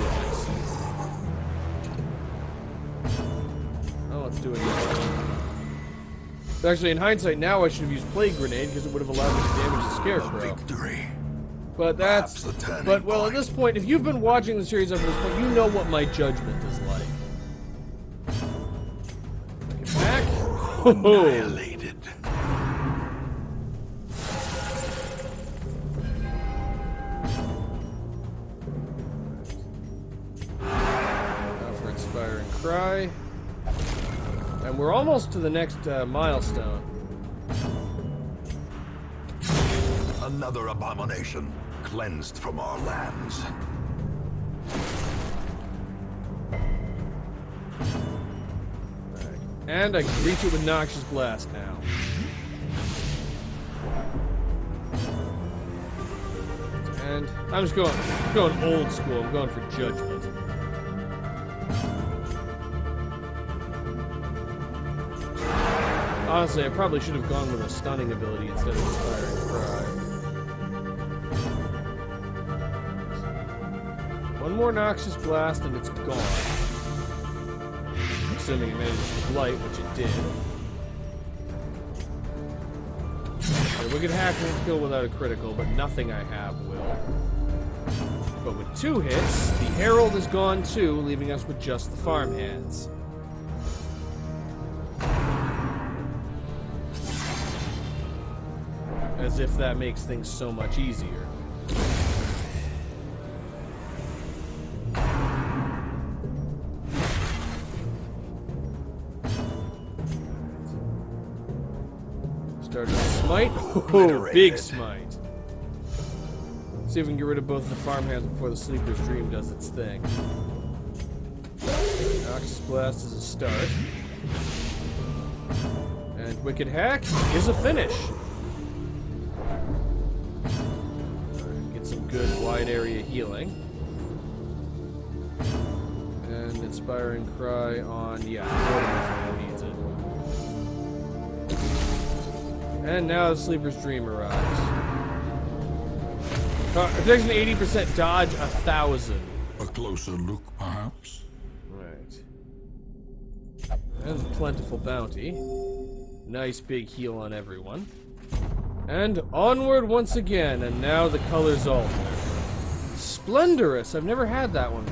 Oh, let's do it again. Actually, in hindsight, now I should have used Plague Grenade because it would have allowed me to damage the A Scarecrow. victory. But that's... Perhaps a turning But, well, at point. this point, if you've been watching the series up to this point, you know what my judgment is like. Get back. Annihilated. Now for Inspiring Cry. And we're almost to the next milestone. Another abomination cleansed from our lands. Right. And I can reach it with Noxious Blast now. And I'm just going old school. I'm going for Judgment. Honestly, I probably should have gone with a stunning ability instead of Inspiring Cry. One more Noxious Blast and it's gone. Assuming it manages to blight, which it did. Okay, Wicked Hack won't kill without a critical, but nothing I have will. But with 2 hits, the Herald is gone too, leaving us with just the Farmhands. As if that makes things so much easier. Start a smite. Oh, big smite. See if we can get rid of both the Farmhands before the Sleeper's Dream does its thing. Noxious Blast is a start. And Wicked Hack is a finish. Some good wide area healing. And Inspiring Cry on, yeah, Mortimer needs it. And now the Sleeper's Dream arrives. Protection 80%, dodge 1,000. A closer look, perhaps? Right. And a plentiful bounty. Nice big heal on everyone. And onward once again, and now the colors alter. Splendorous! I've never had that one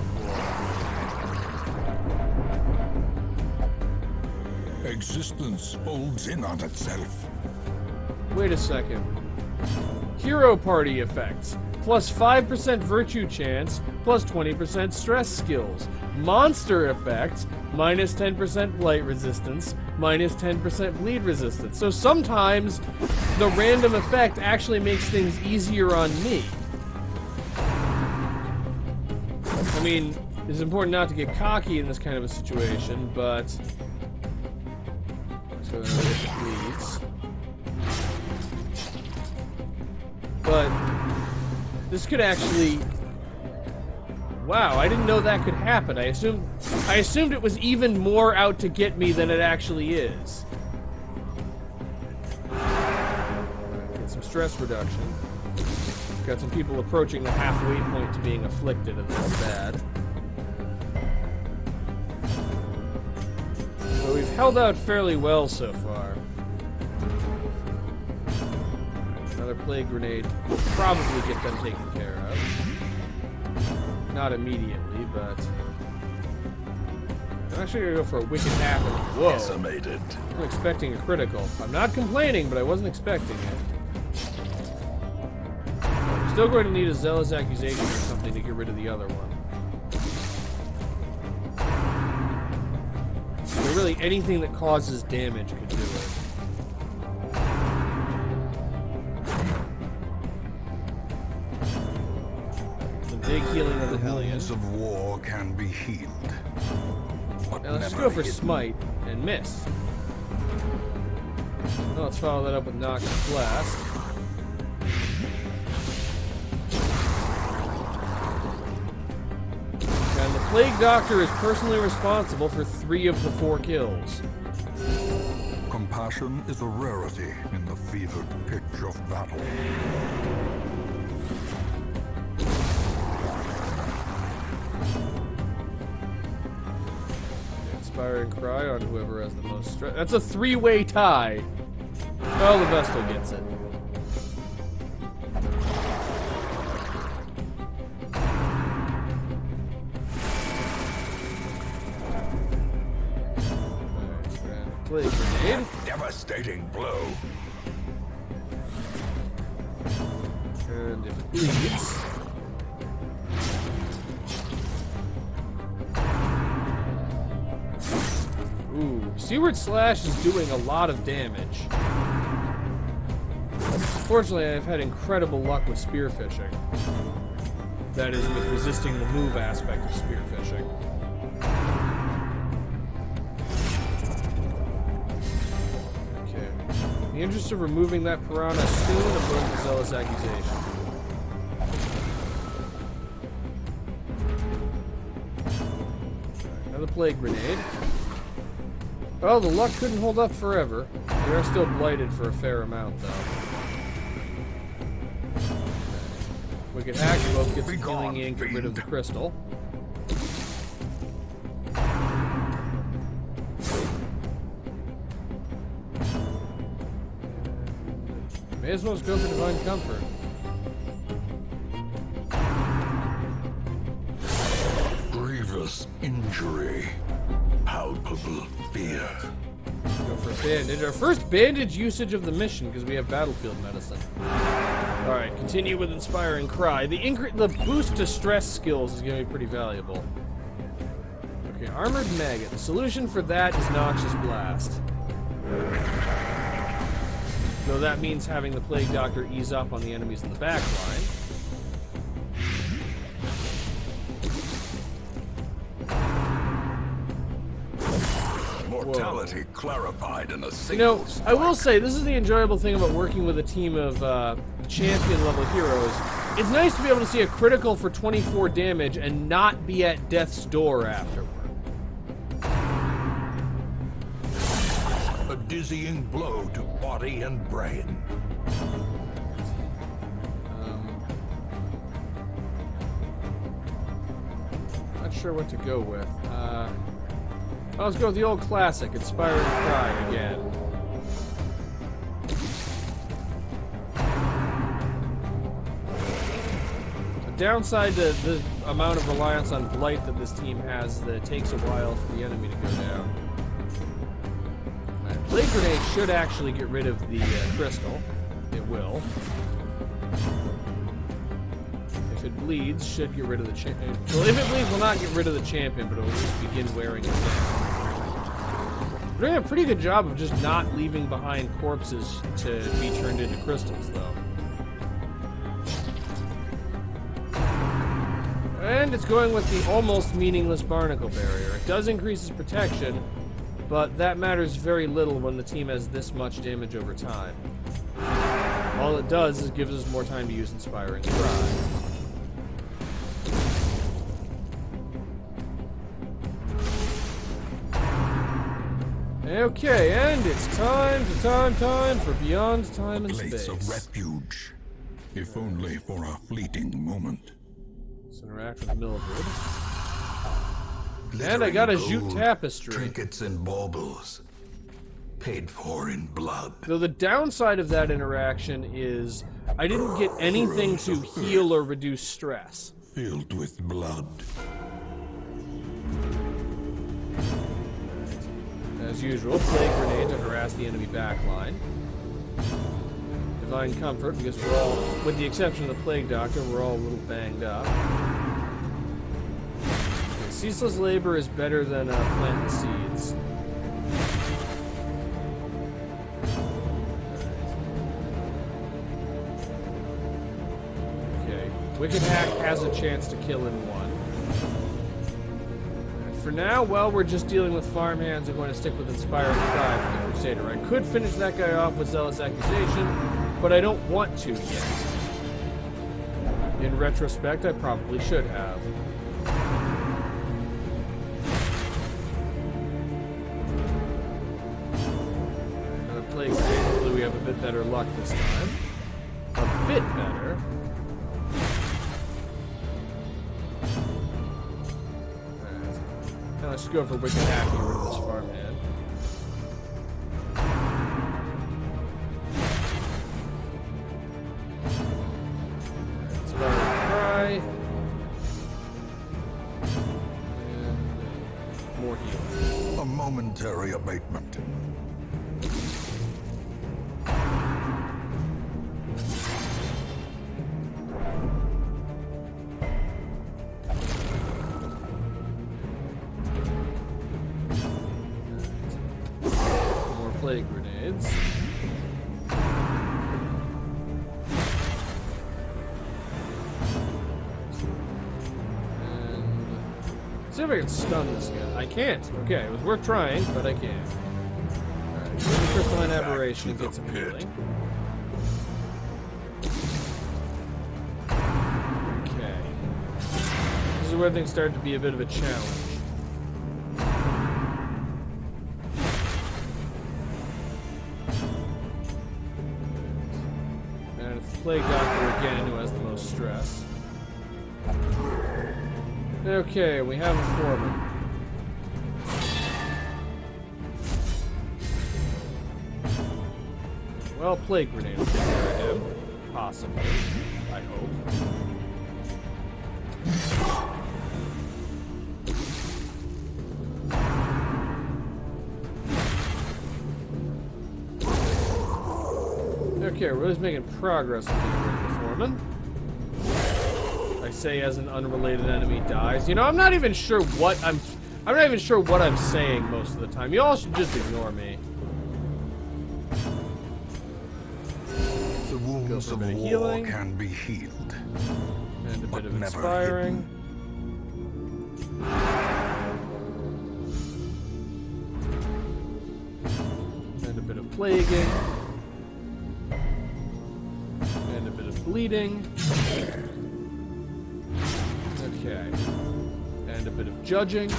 before. Existence folds in on itself. Wait a second. Hero party effects. Plus 5% virtue chance, plus 20% stress skills. Monster effects, minus 10% blight resistance, minus 10% bleed resistance. So sometimes the random effect actually makes things easier on me. I mean, it's important not to get cocky in this kind of a situation, but... So it bleeds. But this could actually... Wow, I didn't know that could happen. I assumed it was even more out to get me than it actually is. Get some stress reduction. Got some people approaching the halfway point to being afflicted, and that's bad. So we've held out fairly well so far. Another Plague Grenade will probably get them taken care of. Not immediately, but... I'm actually gonna go for a Wicked Hack. Whoa. Decimated. I'm expecting a critical. I'm not complaining, but I wasn't expecting it. I'm still going to need a Zealous Accusation or something to get rid of the other one. So really, anything that causes damage could do it. Big healing of the Hellion. Wounds of war can be healed. But Now let's just never go for hidden. Smite and miss. Now let's follow that up with Noxious Blast. And the Plague Doctor is personally responsible for 3 of the 4 kills. Compassion is a rarity in the fevered pitch of battle. Inspiring Cry on whoever has the most stress. That's a 3-way tie. Well, the Vestal gets it. Plague grenade. Devastating blow. And if it bleeds. Ooh, Seaward Slash is doing a lot of damage. Fortunately, I've had incredible luck with spearfishing. That is, with resisting the move aspect of spearfishing. Okay. In the interest of removing that piranha soon, I'm going to Zealous Accusation. Another Plague Grenade. Well, the luck couldn't hold up forever. We are still blighted for a fair amount, though. Wicked Hack, both get some healing ink, get rid of the crystal. May as well just go for Divine Comfort. Grievous injury. Palpable fear. Go for a bandage. Our first bandage usage of the mission because we have battlefield medicine. Alright, continue with Inspiring Cry. The boost to stress skills is going to be pretty valuable. Okay, Armored Maggot. The solution for that is Noxious Blast. Though that means having the Plague Doctor ease up on the enemies in the back line. Mortality clarified in a single strike. I will say, this is the enjoyable thing about working with a team of champion-level heroes. It's nice to be able to see a critical for 24 damage and not be at death's door afterward. A dizzying blow to body and brain. Not sure what to go with. Let's go with the old classic, Inspiring Cry again. The downside to the amount of reliance on Blight that this team has is that it takes a while for the enemy to go down. Plague Grenade should actually get rid of the crystal. It will. If it bleeds, should get rid of the champion. Well, if it bleeds, will not get rid of the champion, but it will just begin wearing it down. We're doing a pretty good job of just not leaving behind corpses to be turned into crystals, though. And it's going with the almost meaningless Barnacle Barrier. It does increase its protection, but that matters very little when the team has this much damage over time. All it does is gives us more time to use Inspiring Cry. Okay, and it's time for Beyond Time and Place Space. of refuge, if only for a fleeting moment. Let's interact with Mildred. And I got a jute tapestry. Trinkets and baubles, paid for in blood. Though the downside of that interaction is I didn't get anything to heal or reduce stress. Filled with blood. As usual, Plague Grenade to harass the enemy backline. Divine Comfort, because we're all, with the exception of the Plague Doctor, we're all a little banged up. Ceaseless Labor is better than planting seeds. Okay, Wicked Hack has a chance to kill in one. For now, well, we're just dealing with farmhands and going to stick with Inspiring Cry for the Crusader. I could finish that guy off with Zealous Accusation, but I don't want to yet. In retrospect, I probably should have. Another Plague Grenade. Hopefully we have a bit better luck this time. A bit better. Let's go for Wicked Hack, get rid of this farmhand. A momentary abatement. More plague grenades. See if I can stun this guy. I can't. Okay, it was worth trying, but I can't. Alright, so the crystalline aberration and get some healing. Okay. This is where things start to be a bit of a challenge. And it's the Plague Doctor again who has the most stress. Okay, we have a foreman. Well, plague grenade will take care of him. Possibly. I hope. Okay, we're really making progress with the foreman. I say as an unrelated enemy dies. You know, I'm not even sure what I'm not even sure what I'm saying most of the time. You all should just ignore me. The wounds of war healing. can be healed. And a bit of never inspiring. And a bit of plaguing. And a bit of bleeding. Okay. And a bit of judging.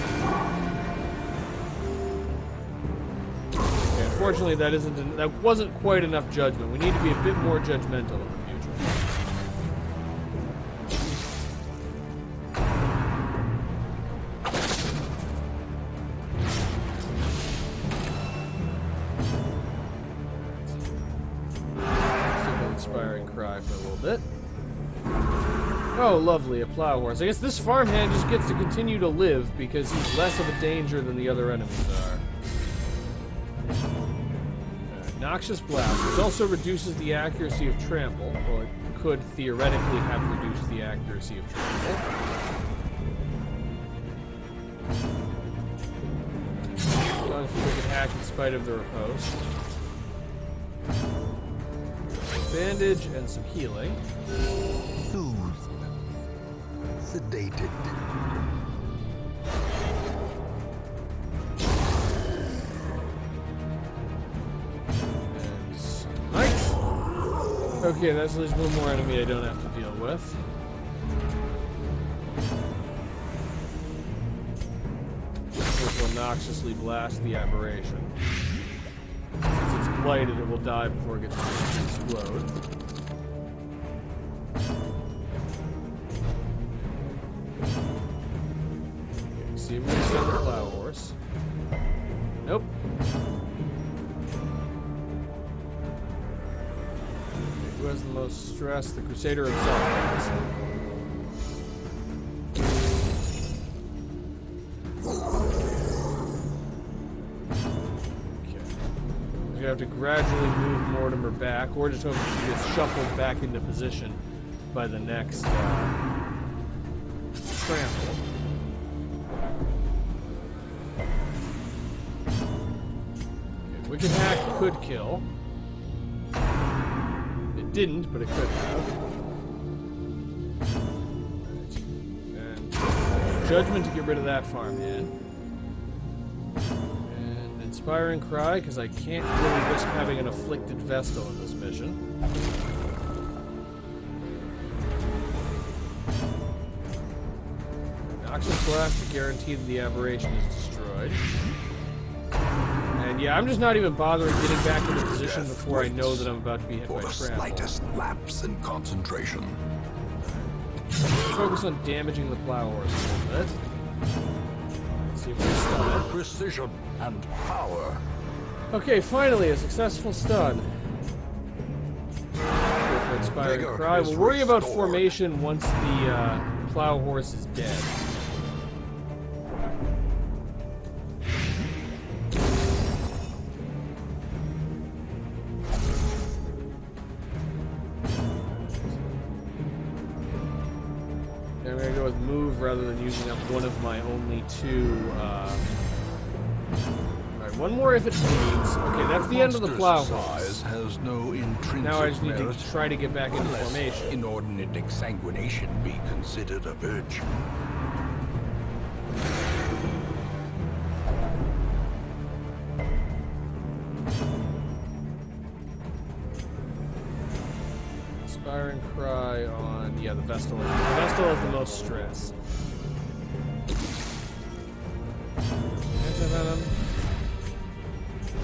Okay, unfortunately that wasn't quite enough judgment. We need to be a bit more judgmental in the future. Simple inspiring cry for a little bit. Oh, lovely, a plow horse. I guess this farmhand just gets to continue to live because he's less of a danger than the other enemies are. Noxious Blast, which also reduces the accuracy of trample, or it could theoretically have reduced the accuracy of trample. As long as we can hack in spite of the riposte. Bandage and some healing. Soothed. Sedated. Okay, that's at least one more enemy I don't have to deal with. This will noxiously blast the aberration. Since it's blighted, it will die before it gets to explode. Okay, see if we can send the plow horse. Nope. Who has the most stress? The Crusader himself does. Okay. We're gonna have to gradually move Mortimer back, or just hope she gets shuffled back into position by the next trample. Okay, Wicked Hack could kill. Didn't, but it could have. And Judgment to get rid of that farmhand. And Inspiring Cry, because I can't really risk having an afflicted Vestal in this mission. Noxious Blast to guarantee that the aberration is destroyed. And yeah, I'm just not even bothering getting back into position before I know that I'm about to be hit by trample. Slightest lapse in concentration. Focus on damaging the plow horse a little bit. Let's see if we stun it. Precision and power. Okay, finally a successful stun. Go for Inspiring Cry. We'll worry about formation once the plow horse is dead. I'm gonna go with move rather than using up one of my only two. Alright, one more if it bleeds. Okay, that's the end of the plow horse. Has no intrinsic Now I just need to merit, try to get back into unless formation. inordinate exsanguination be considered a virtue. Inspiring cry on, yeah, the Vestal. The Vestal has the most stress. Antivenom.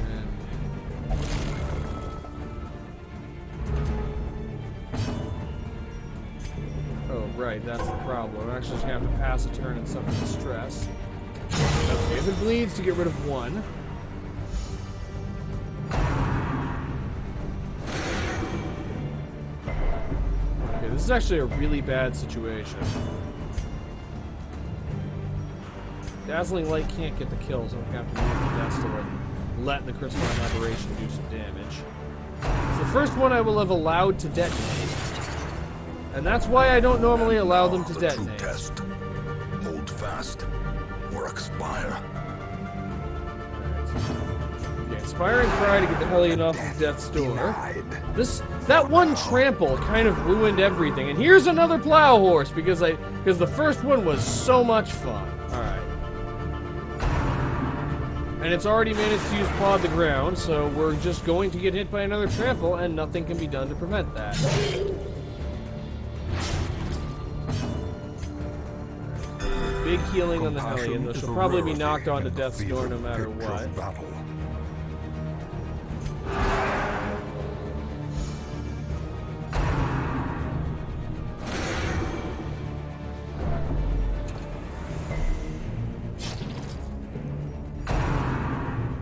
And oh, right, that's the problem. I'm actually just gonna have to pass a turn and suffer the stress. Okay, if it bleeds, to get rid of one. This is actually a really bad situation. Dazzling Light can't get the kill, so I'm gonna have to move the Vestal and let the Crystalline Aberration do some damage. It's the first one I will have allowed to detonate. And that's why I don't normally allow them to detonate. True test. Hold fast or expire. Okay, Inspiring Cry to get the Hellion off of Death's Door. That one trample kind of ruined everything. And here's another plow horse because the first one was so much fun. Alright. And it's already managed to use Paw of the Ground, so we're just going to get hit by another trample and nothing can be done to prevent that. Big healing on the Hellion, though she'll probably be knocked onto Death's Door no matter what.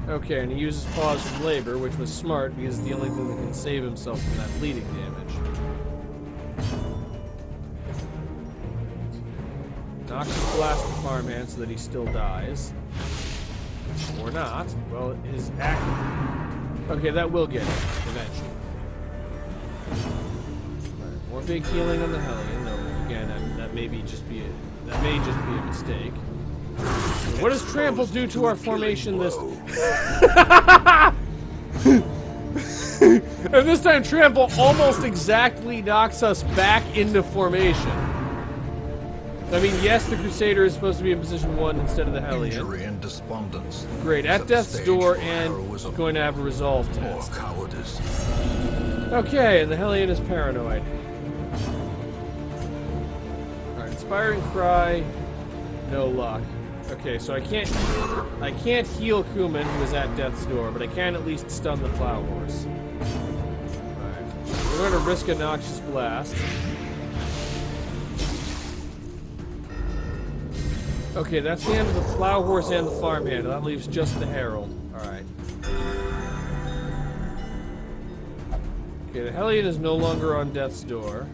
Okay, and he uses Pause from Labor, which was smart because it's the only thing that can save himself from that bleeding damage. Noxious Blast the farmhand so that he still dies. Or not. Well, his act... Okay, that will get him, eventually. Right, more big healing on the Hellion, though, again, that may just be a mistake. What does Trample do to our formation this... And this time Trample almost exactly knocks us back into formation. I mean, yes, the Crusader is supposed to be in position 1 instead of the Hellion. Injury and despondence. Great, at Death's Door and going to have a resolve test. Cowardice. Okay, and the Hellion is paranoid. Alright, Inspiring Cry, no luck. Okay, so I can't heal Kuman, who is at Death's Door, but I can at least stun the Plow Horse. Alright. We're going to risk a Noxious Blast. Okay, that's the end of the Plow Horse and the Farmhand. That leaves just the Herald. Alright. Okay, the Hellion is no longer on Death's Door.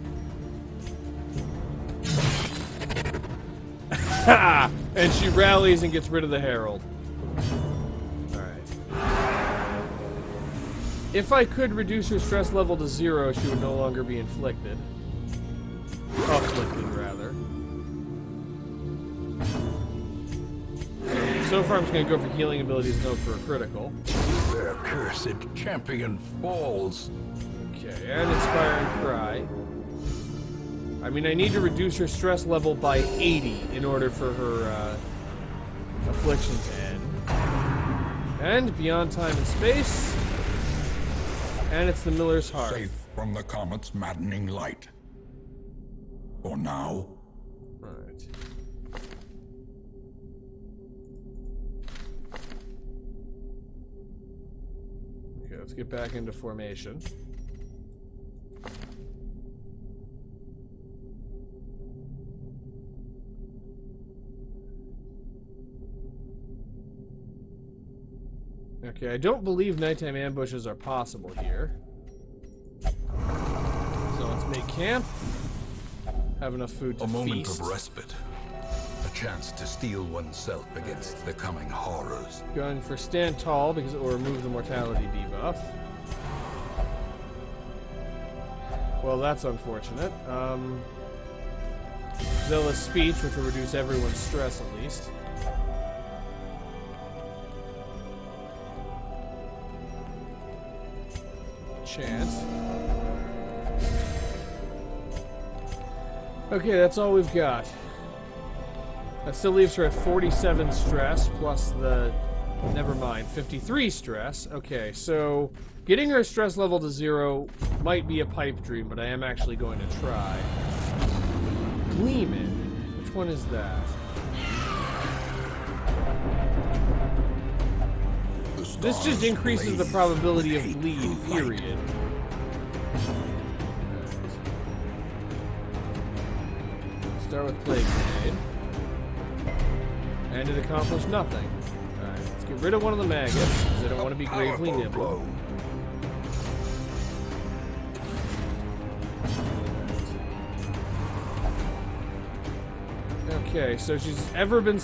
And she rallies and gets rid of the Herald. Alright. If I could reduce her stress level to 0, she would no longer be inflicted. Afflicted, rather. So far I'm just going to go for healing abilities, no for a critical. Their cursed champion falls. Okay, and Inspiring Cry. I mean, I need to reduce her stress level by 80 in order for her affliction to end. And Beyond Time and Space. And it's the Miller's Heart. Safe from the comet's maddening light. For now. Right. Okay, let's get back into formation. Okay, I don't believe nighttime ambushes are possible here. So let's make camp. Have enough food to A moment feast. of respite. A chance to steel oneself against the coming horrors. Going for Stand Tall because it will remove the mortality debuff. Well, that's unfortunate. Zealous Speech, which will reduce everyone's stress at least. Chance. Okay, that's all we've got. That still leaves her at 47 stress, plus the... Never mind, 53 stress. Okay, so getting her stress level to 0 might be a pipe dream, but I am actually going to try. Gleeman. Which one is that? This just increases the probability of bleed, period. Start with Plague Grenade. And it accomplished nothing. Alright, let's get rid of one of the maggots, because I don't want to be gravely nibbled. Okay, so she's ever been...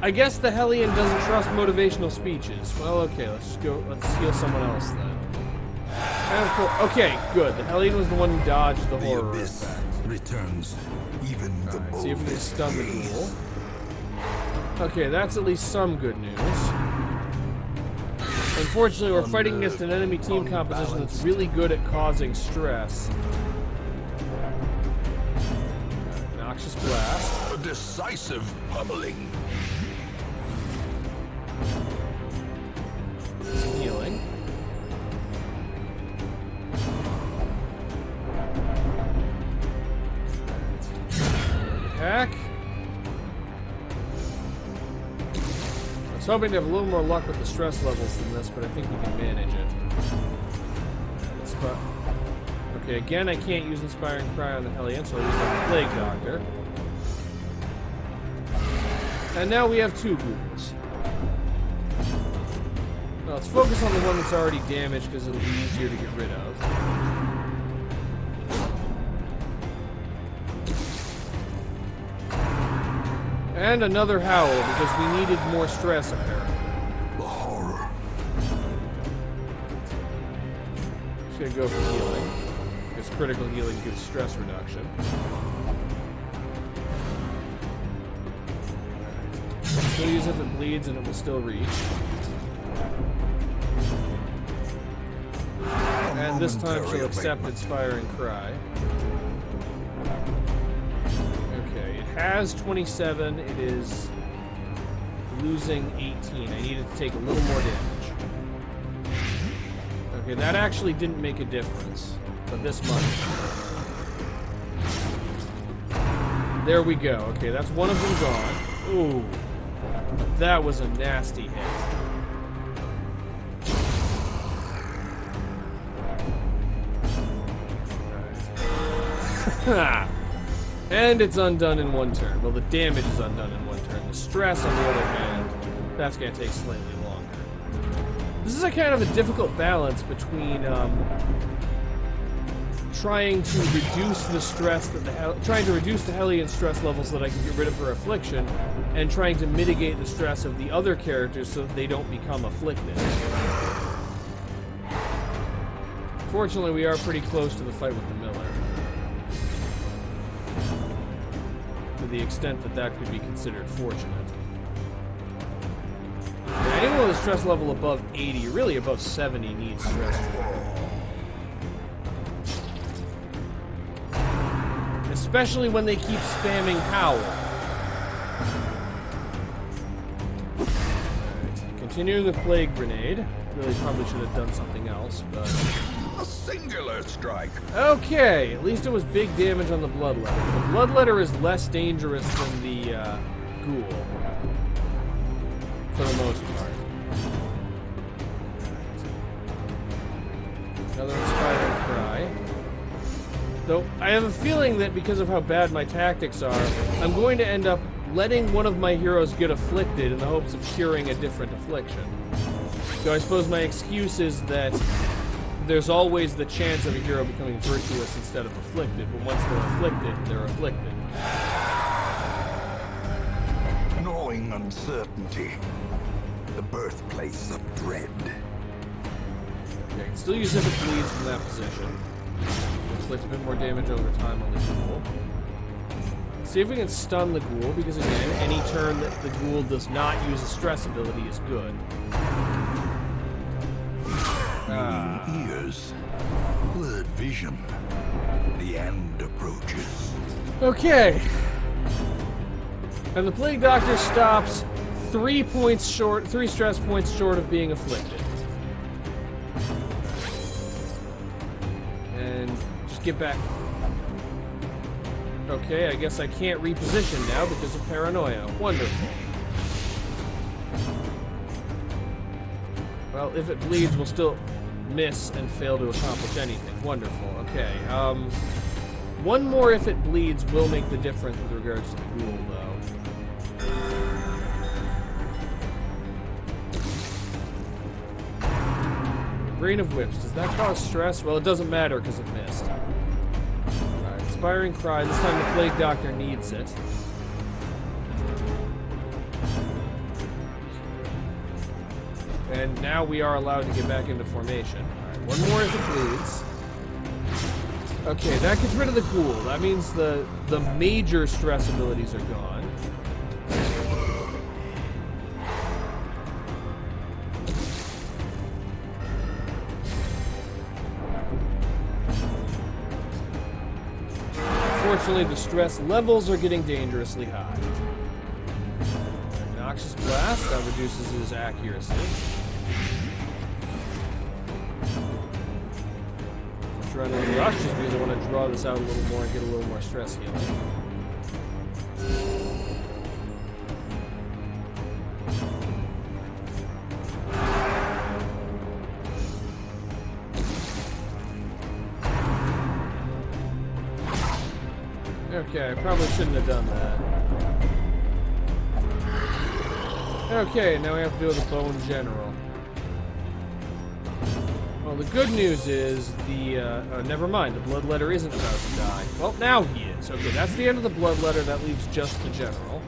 I guess the Hellion doesn't trust motivational speeches. Well, okay, let's just go... Let's heal someone else, then. And of course, okay, good. The Hellion was the one who dodged the horror effect. Returns even the Alright, see if we can stun the ghoul. Okay, that's at least some good news. Unfortunately, we're fighting against an enemy team composition that's really good at causing stress. Noxious Blast. a decisive pummeling. Some healing. Attack. I was hoping to have a little more luck with the stress levels than this, but I think we can manage it. Okay, again, I can't use Inspiring Cry on the Hellion, so I'll use the Plague Doctor. And now we have 2 ghouls. Now let's focus on the one that's already damaged, because it'll be easier to get rid of. And another howl, because we needed more stress, apparently. The horror. Just gonna go for healing, because critical healing gives stress reduction. Still use if it bleeds, and it will still reach. And this time she'll accept Inspiring Cry. Okay, it has 27, it is losing 18. I needed to take a little more damage. Okay, that actually didn't make a difference, but this much. There we go. Okay, that's one of them gone. Ooh, that was a nasty hit. And it's undone in one turn. Well, the damage is undone in one turn. The stress, on the other hand, that's going to take slightly longer. This is a kind of a difficult balance between trying to reduce the stress that trying to reduce the Hellion stress levels so that I can get rid of her affliction, and trying to mitigate the stress of the other characters so that they don't become afflicted. Fortunately, we are pretty close to the fight with the Miller. To the extent that that could be considered fortunate. Yeah, anyone with a stress level above 80, really above 70, needs stress. Especially when they keep spamming Howl. Alright, continuing with Plague Grenade. Really probably should have done something else, but... A singular strike. Okay, at least it was big damage on the Bloodletter. The Bloodletter is less dangerous than the Ghoul. For the most part. Another Inspiring Cry. Though, I have a feeling that because of how bad my tactics are, I'm going to end up letting one of my heroes get afflicted in the hopes of curing a different affliction. So I suppose my excuse is that there's always the chance of a hero becoming virtuous instead of afflicted, but once they're afflicted, they're afflicted. Gnawing uncertainty. The birthplace of dread. Okay, I can still use if it bleeds from that position. Inflict a bit more damage over time on the ghoul. Let's See if we can stun the ghoul, because again, any turn that the ghoul does not use a stress ability is good. Ringing ears, blurred vision. The end approaches. Okay. And the Plague Doctor stops 3 stress points short of being afflicted. And just get back. Okay, I guess I can't reposition now because of paranoia. Wonderful. Well, if it bleeds, we'll still miss and fail to accomplish anything. Wonderful. Okay, one more if it bleeds will make the difference with regards to the ghoul, though. Rain of Whips. Does that cause stress? Well, it doesn't matter because it missed. Alright, Inspiring Cry. This time the Plague Doctor needs it. And now we are allowed to get back into formation. Alright, one more if it bleeds. Okay, that gets rid of the ghoul. That means the major stress abilities are gone. Unfortunately, the stress levels are getting dangerously high. Noxious Blast, that reduces his accuracy. Adrenaline Rush, just because I want to draw this out a little more and get a little more stress healing. Okay, I probably shouldn't have done that. Okay, now we have to deal with the Bone General. Well, the good news is the, never mind, the Bloodletter isn't about to die. Well, now he is. Okay, that's the end of the Bloodletter. That leaves just the General.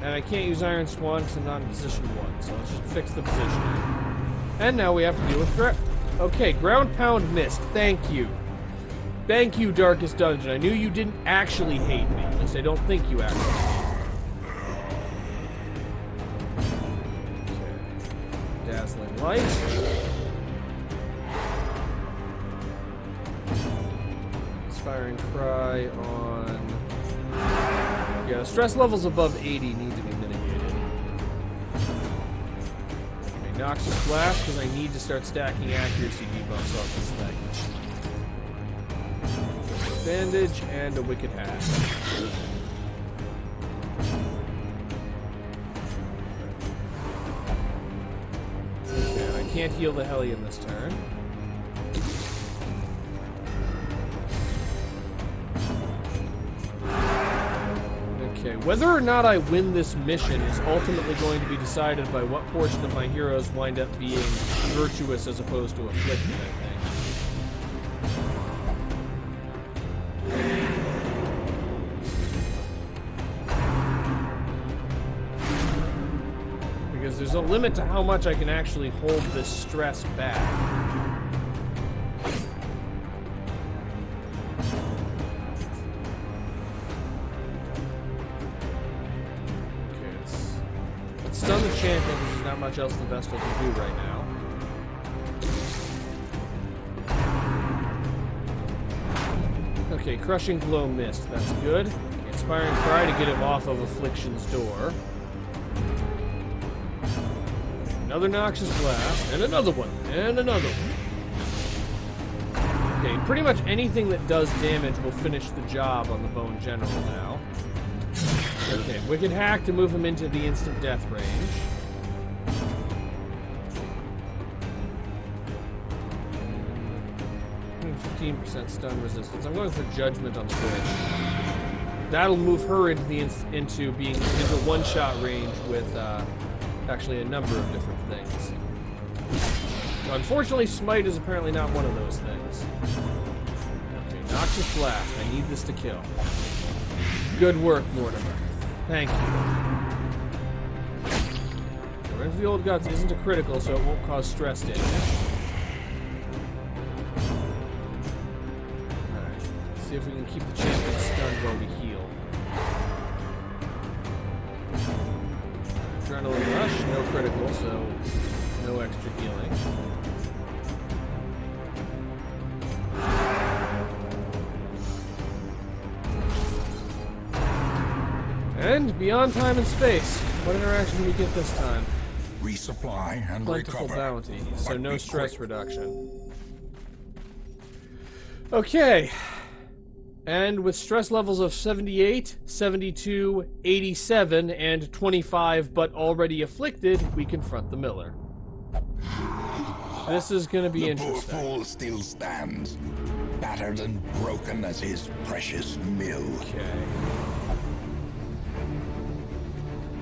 And I can't use Iron Swan because I'm not in position 1, so let's just fix the positioning. And now we have to deal with okay, Ground Pound missed. Thank you. Thank you, Darkest Dungeon. I knew you didn't actually hate me. At least I don't think you actually hate me. Dazzling Light. Inspiring Cry on... Yeah, stress levels above 80 need to be mitigated. Okay, Noxious Blast, because I need to start stacking accuracy debuffs off this thing. Bandage and a Wicked Hat. Okay, I can't heal the Hellion this turn. Okay, whether or not I win this mission is ultimately going to be decided by what portion of my heroes wind up being virtuous as opposed to afflicted, I think. There's a limit to how much I can actually hold this stress back. Okay, let's stun the champion because there's not much else the Vestal can do right now. Okay, Crushing Blow missed. That's good. Okay, Inspiring Cry to get him off of Affliction's door. Another Noxious Blast, and another one, and another one. Okay, pretty much anything that does damage will finish the job on the Bone General now. Okay, Wicked Hack to move him into the instant death range. 15% stun resistance. I'm going for Judgment on the Witch. That'll move her into the into one-shot range with actually a number of different things. Unfortunately, Smite is apparently not one of those things. Okay, Noxious Blast. I need this to kill. Good work, Mortimer. Thank you. Revenge of the Old Gods isn't a critical, so it won't cause stress damage. Alright. See See if we can keep the champion stunned while we heal. Adrenaline rush, no critical, so no extra healing. And beyond time and space, what interaction do we get this time? Resupply and Plentiful recover. bounty, so But no be stress quick. reduction. Okay. And with stress levels of 78, 72, 87, and 25, but already afflicted, we confront the miller. This is going to be The poor interesting. fool still stands, battered and broken as his precious mill. Okay.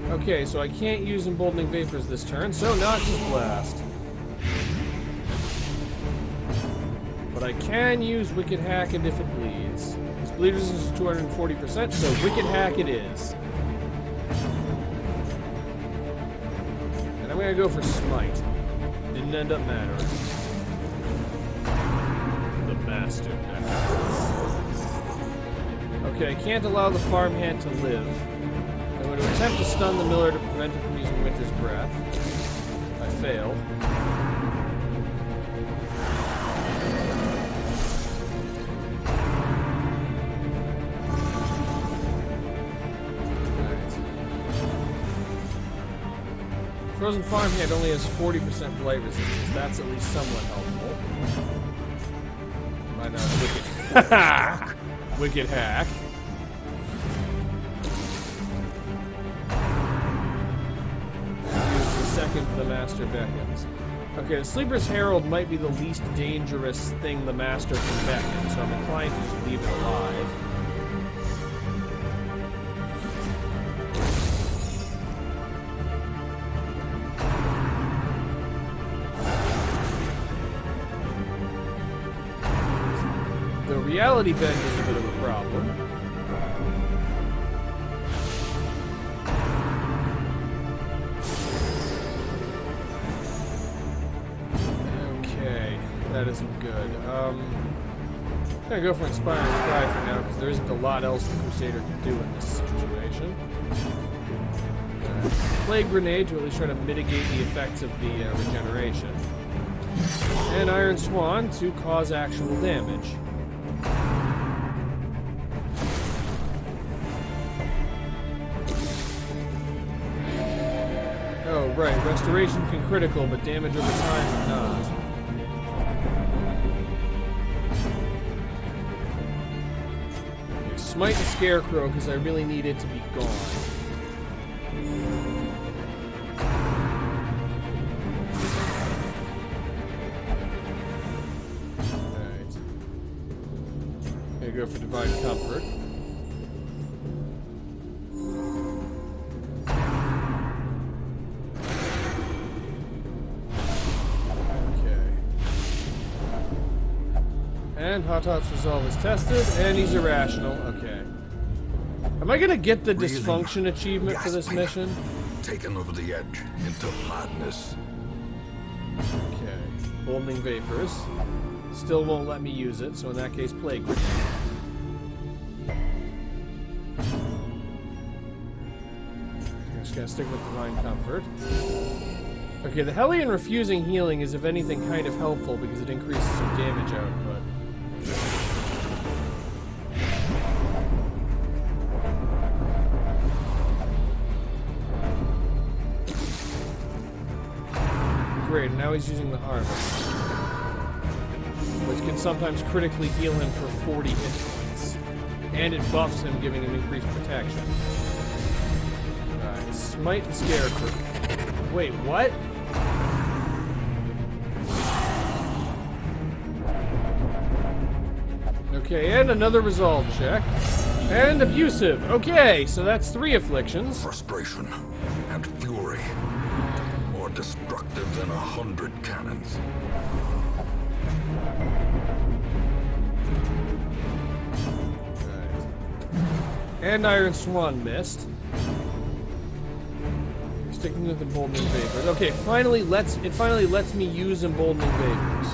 Okay, so I can't use Emboldening Vapors this turn, so Noxious Blast. But I can use Wicked Hack and if it bleeds. His bleed resistance is 240%, so Wicked Hack it is. And I'm gonna go for Smite. Didn't end up mattering. The Master Beckons. Okay, I can't allow the farmhand to live. I'm going to attempt to stun the miller to prevent him from using Winter's Breath. I failed. Frozen Farmhand only has 40% blight resistance. That's at least somewhat helpful. Might not wicked. Wicked hack. Use the second the Master Beckons. Okay, the Sleeper's Herald might be the least dangerous thing the Master can beckon, so I'm inclined to just leave it alive. The Reality Bend is a bit of a problem. Okay, that isn't good. I'm gonna go for Inspiring Cry for now, because there isn't a lot else the Crusader can do in this situation. Plague Grenade to at least try to mitigate the effects of the regeneration. And Iron Swan to cause actual damage. Oh, right. Restoration can critical, but damage over time not. Okay, smite the Scarecrow, because I really need it to be gone. Alright. Gonna go for Divine Comfort. And Hot Hot's Resolve is tested, and he's irrational. Okay. Am I gonna get the Breathing, Dysfunction achievement for this gasping, mission? Taken over the edge into madness. Okay. Boldening Vapors. Still won't let me use it, so in that case, Plague Grenade. I'm just gonna stick with Divine Comfort. Okay, the Hellion refusing healing is, if anything, kind of helpful because it increases your damage output. Great, and now he's using the Harvest, which can sometimes critically heal him for 40 hit points. And it buffs him, giving him increased protection. Alright, Smite the Scarecrow. Wait, what? Okay, and another resolve check. And abusive. Okay, so that's 3 afflictions. Frustration and fury. More destructive than 100 cannons. And Iron Swan missed. Sticking with Emboldening Vapors. Okay, it finally lets me use Emboldening Vapors.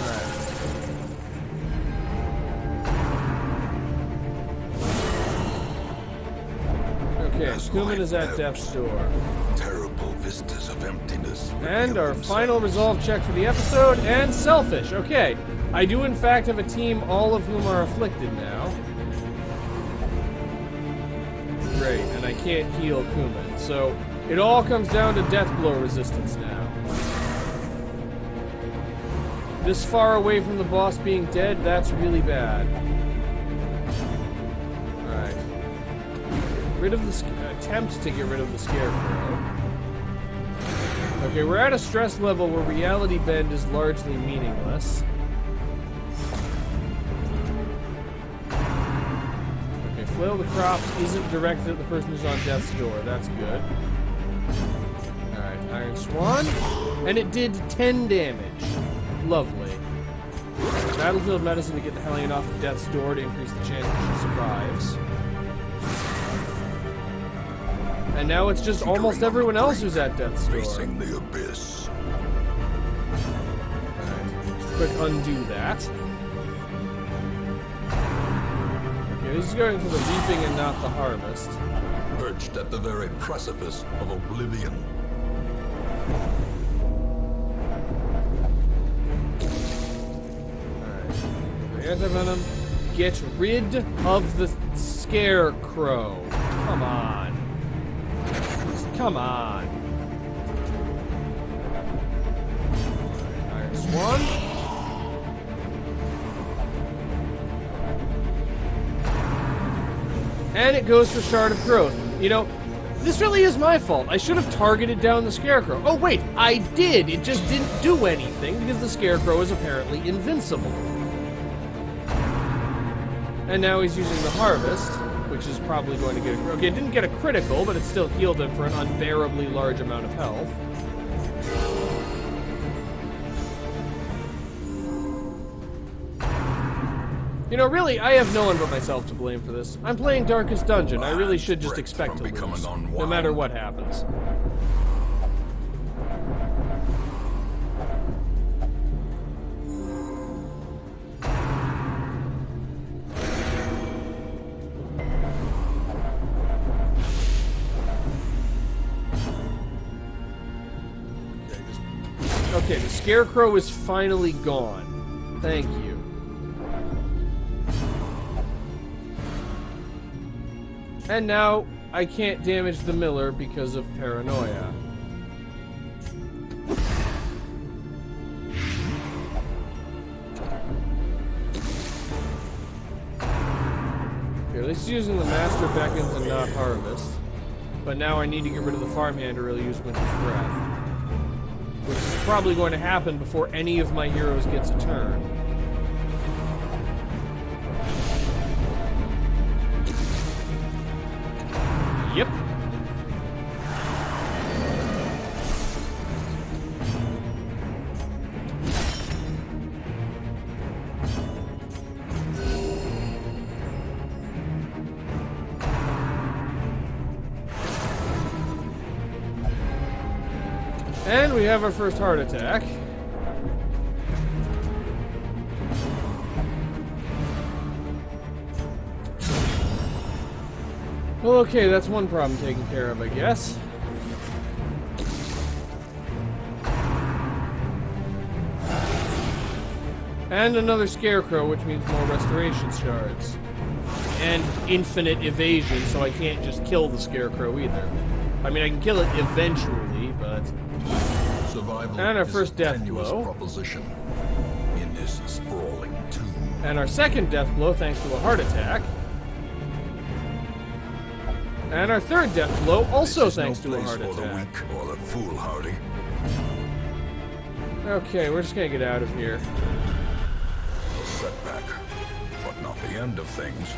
Alright. Okay, as Kuman life is at ebbs, death's door. terrible vistas of emptiness And reveal our final themselves. resolve check for the episode, and selfish. Okay, I do in fact have a team, all of whom are afflicted now. Great, and I can't heal Kuman. So, it all comes down to death blow resistance now. This far away from the boss being dead, that's really bad. Alright. Rid of the attempt to get rid of the scarecrow. Okay, we're at a stress level where reality bend is largely meaningless. Okay, flail the crops isn't directed at the person who's on death's door. That's good. Alright, Iron Swan. And it did 10 damage. Lovely. Battlefield medicine to get the hellion off of death's door to increase the chance that she survives. And now it's just almost everyone else who's at death's door. Facing the abyss. Alright, just quick undo that. Okay, he's going for the reaping and not the harvest. Perched at the very precipice of oblivion. Alright, anti-venom. Get rid of the scarecrow. Come on. Come on. Iron Swan. And it goes for Shard of Growth. You know, this really is my fault. I should have targeted down the Scarecrow. Oh wait, I did! It just didn't do anything because the Scarecrow is apparently invincible. And now he's using the Harvest, which is probably going to get a... Okay, it didn't get a critical, but it still healed him for an unbearably large amount of health. You know, really, I have no one but myself to blame for this. I'm playing Darkest Dungeon. I really should just expect to lose, no matter what happens. Okay, the Scarecrow is finally gone. Thank you. And now, I can't damage the Miller because of paranoia. Okay, at least using the Master Beckons and not Harvest. But now I need to get rid of the Farmhand to really use Winter's Breath. Which is probably going to happen before any of my heroes gets a turn. Yep. And we have our first heart attack. Well, okay, that's one problem taken care of, I guess. And another Scarecrow, which means more Restoration Shards. And infinite evasion, so I can't just kill the Scarecrow either. I mean, I can kill it eventually, but... Survival and our is first a death tenuous blow. proposition in this sprawling tomb. And our second death blow, thanks to a heart attack. And our third death blow, also This is thanks no to a place heart for the attack. weak or the foolhardy. Okay, we're just gonna get out of here. A setback, but not the end of things.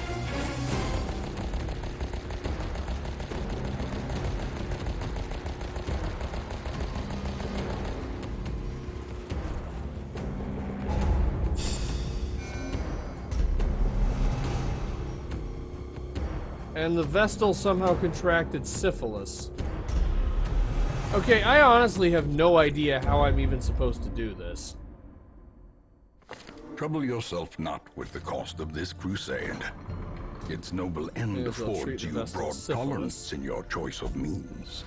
And the Vestal somehow contracted syphilis. Okay, I honestly have no idea how I'm even supposed to do this. Trouble yourself not with the cost of this crusade. Its noble end May as well treat affords the you vessel broad syphilis. tolerance in your choice of means.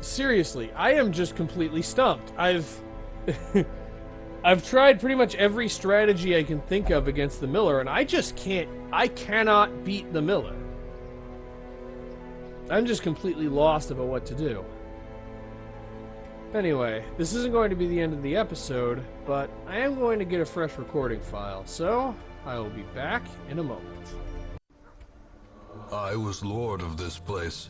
Seriously, I am just completely stumped. I've tried pretty much every strategy I can think of against the Miller, and I cannot beat the Miller. I'm just completely lost about what to do. Anyway, this isn't going to be the end of the episode, but I am going to get a fresh recording file, so I will be back in a moment. I was lord of this place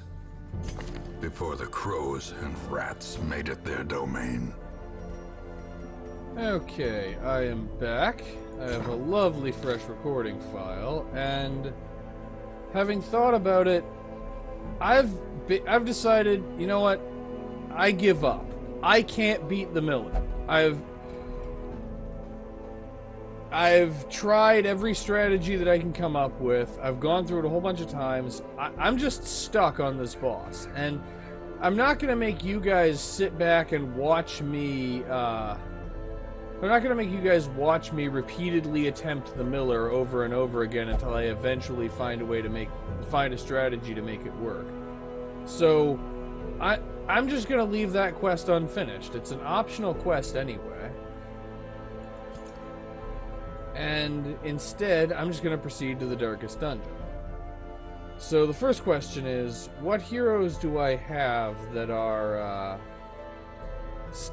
before the crows and rats made it their domain. Okay, I am back. I have a lovely fresh recording file, and having thought about it, I've decided, you know what? I give up. I can't beat the Miller. I've tried every strategy that I can come up with. I've gone through it a whole bunch of times. I'm just stuck on this boss, and I'm not going to make you guys sit back and watch me. I'm not going to make you guys watch me repeatedly attempt the Miller over and over again until I eventually find a strategy to make it work. So, I'm just going to leave that quest unfinished. It's an optional quest anyway. And instead, I'm just going to proceed to the Darkest Dungeon. So the first question is, what heroes do I have that are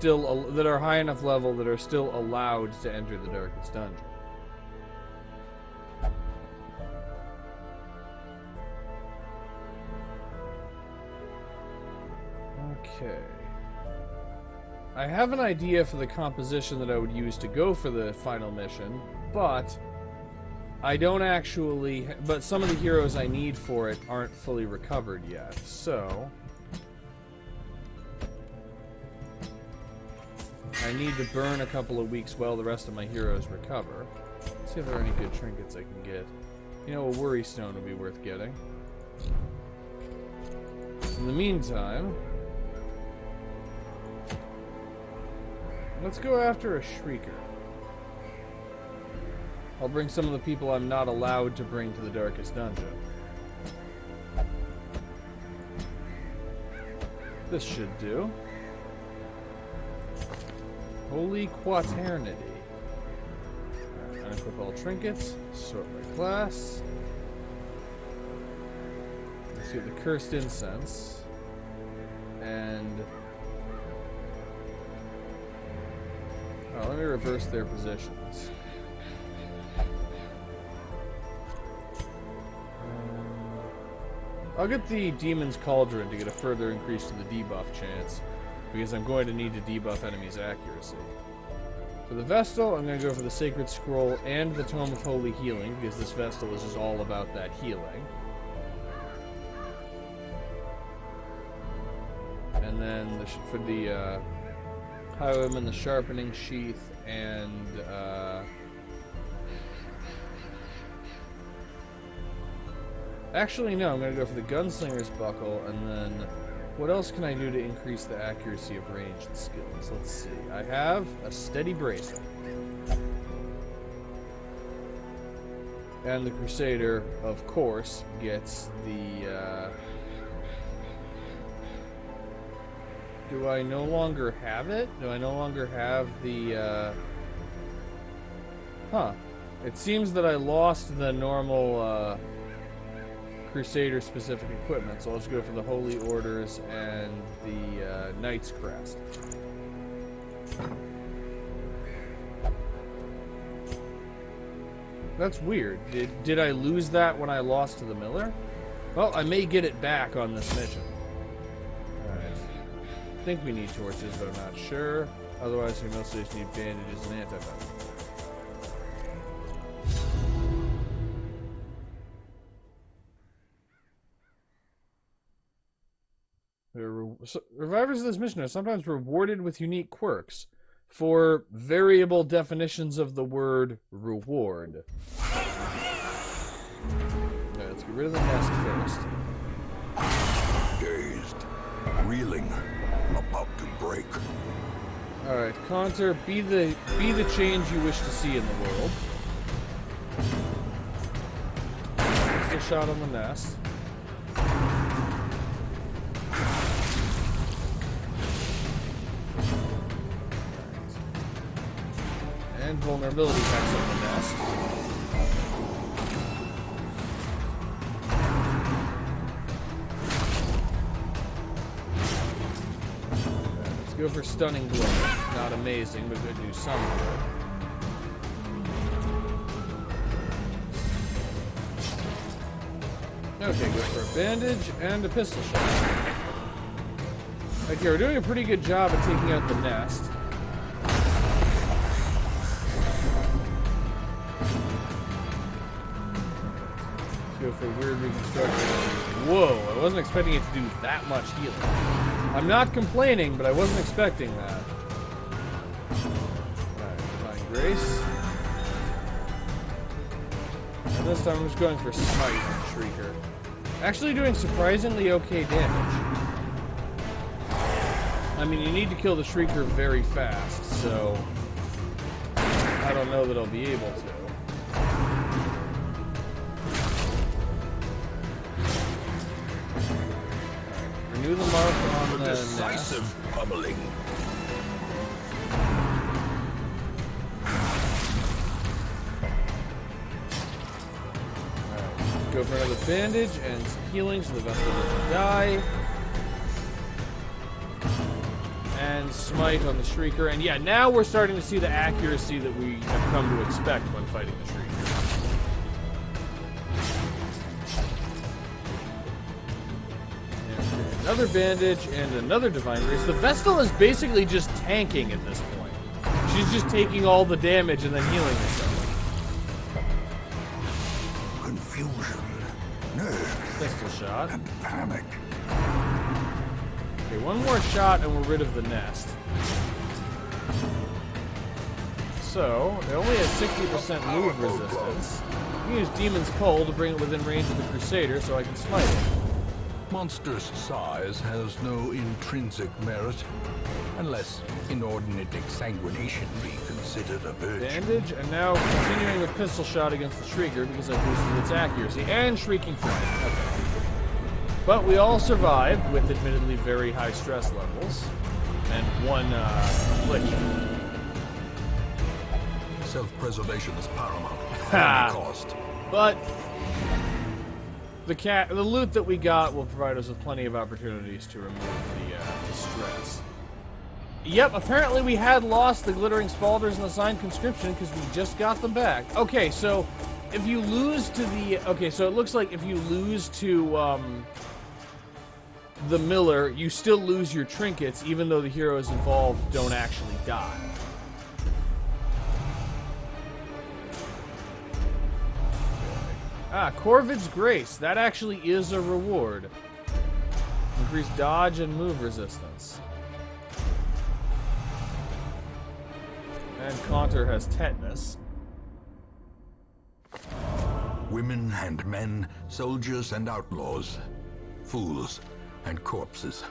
that are high enough level that are still allowed to enter the Darkest Dungeon? Okay. I have an idea for the composition that I would use to go for the final mission, but I don't actually... But some of the heroes I need for it aren't fully recovered yet, so... I need to burn a couple of weeks while the rest of my heroes recover. See if there are any good trinkets I can get. You know, a worry stone would be worth getting. In the meantime... let's go after a Shrieker. I'll bring some of the people I'm not allowed to bring to the Darkest Dungeon. This should do. Holy Quaternity. Unequip all trinkets. Sort by class. Let's get the Cursed Incense. And... oh, let me reverse their positions. I'll get the Demon's Cauldron to get a further increase to the debuff chance, because I'm going to need to debuff enemies' accuracy. For the Vestal, I'm going to go for the Sacred Scroll and the Tome of Holy Healing, because this Vestal is just all about that healing. And then for the Highwayman and the Sharpening Sheath, and actually no, I'm going to go for the Gunslinger's Buckle, and then what else can I do to increase the accuracy of ranged skills? Let's see. I have a Steady Bracer. And the Crusader, of course, gets the... do I no longer have it? Do I no longer have the, huh. It seems that I lost the normal, Crusader-specific equipment, so I'll just go for the Holy Orders and the, Knight's Crest. That's weird. Did I lose that when I lost to the Miller? Well, I may get it back on this mission. I think we need torches, but I'm not sure. Otherwise, we mostly just need bandages and antivenom. Survivors of this mission are sometimes rewarded with unique quirks for variable definitions of the word reward. Okay, let's get rid of the nest first. Dazed, reeling, about to break. Alright, Conter, be the change you wish to see in the world. pistol shot on the nest. And vulnerability attacks on the nest. Let's go for stunning blow. Not amazing, but good do some good. Okay, go for a bandage and a pistol shot. Okay, we're doing a pretty good job at taking out the nest. Go for weird reconstruction. Whoa, I wasn't expecting it to do that much healing. I'm not complaining, but I wasn't expecting that. Alright, Divine Grace. And this time I'm just going for Smite on Shrieker. Actually doing surprisingly okay damage. I mean, you need to kill the Shrieker very fast, so I don't know that I'll be able to. Renew the mark on the decisive nest. pummeling. Alright, go for another bandage and some healing so the vessel doesn't die. And smite on the Shrieker. And yeah, now we're starting to see the accuracy that we have come to expect when fighting the Shrieker. Another bandage and another Divine Grace. The Vestal is basically just tanking at this point. She's just taking all the damage and then healing herself. Confusion, nerves, Pistol shot. and panic. Okay, one more shot and we're rid of the nest. So, they only have 60% move resistance. I can use Demon's Pull to bring it within range of the Crusader so I can smite it. Monstrous size has no intrinsic merit, unless inordinate exsanguination be considered a virtue. Bandage, and now continuing with pistol shot against the Shrieker because I boosted its accuracy, and Shrieking Flight. Okay. But we all survived with admittedly very high stress levels, and one affliction. Self-preservation is paramount Ha! at any cost. But the loot that we got will provide us with plenty of opportunities to remove the stress. Yep, apparently we had lost the Glittering Spalders and the Signed Conscription because we just got them back. Okay, so if you lose to the... Okay, so it looks like if you lose to the Miller, you still lose your trinkets even though the heroes involved don't actually die. Ah, Corvid's Grace. That actually is a reward. Increased dodge and move resistance. And Conter has tetanus. Women and men, soldiers and outlaws, fools and corpses.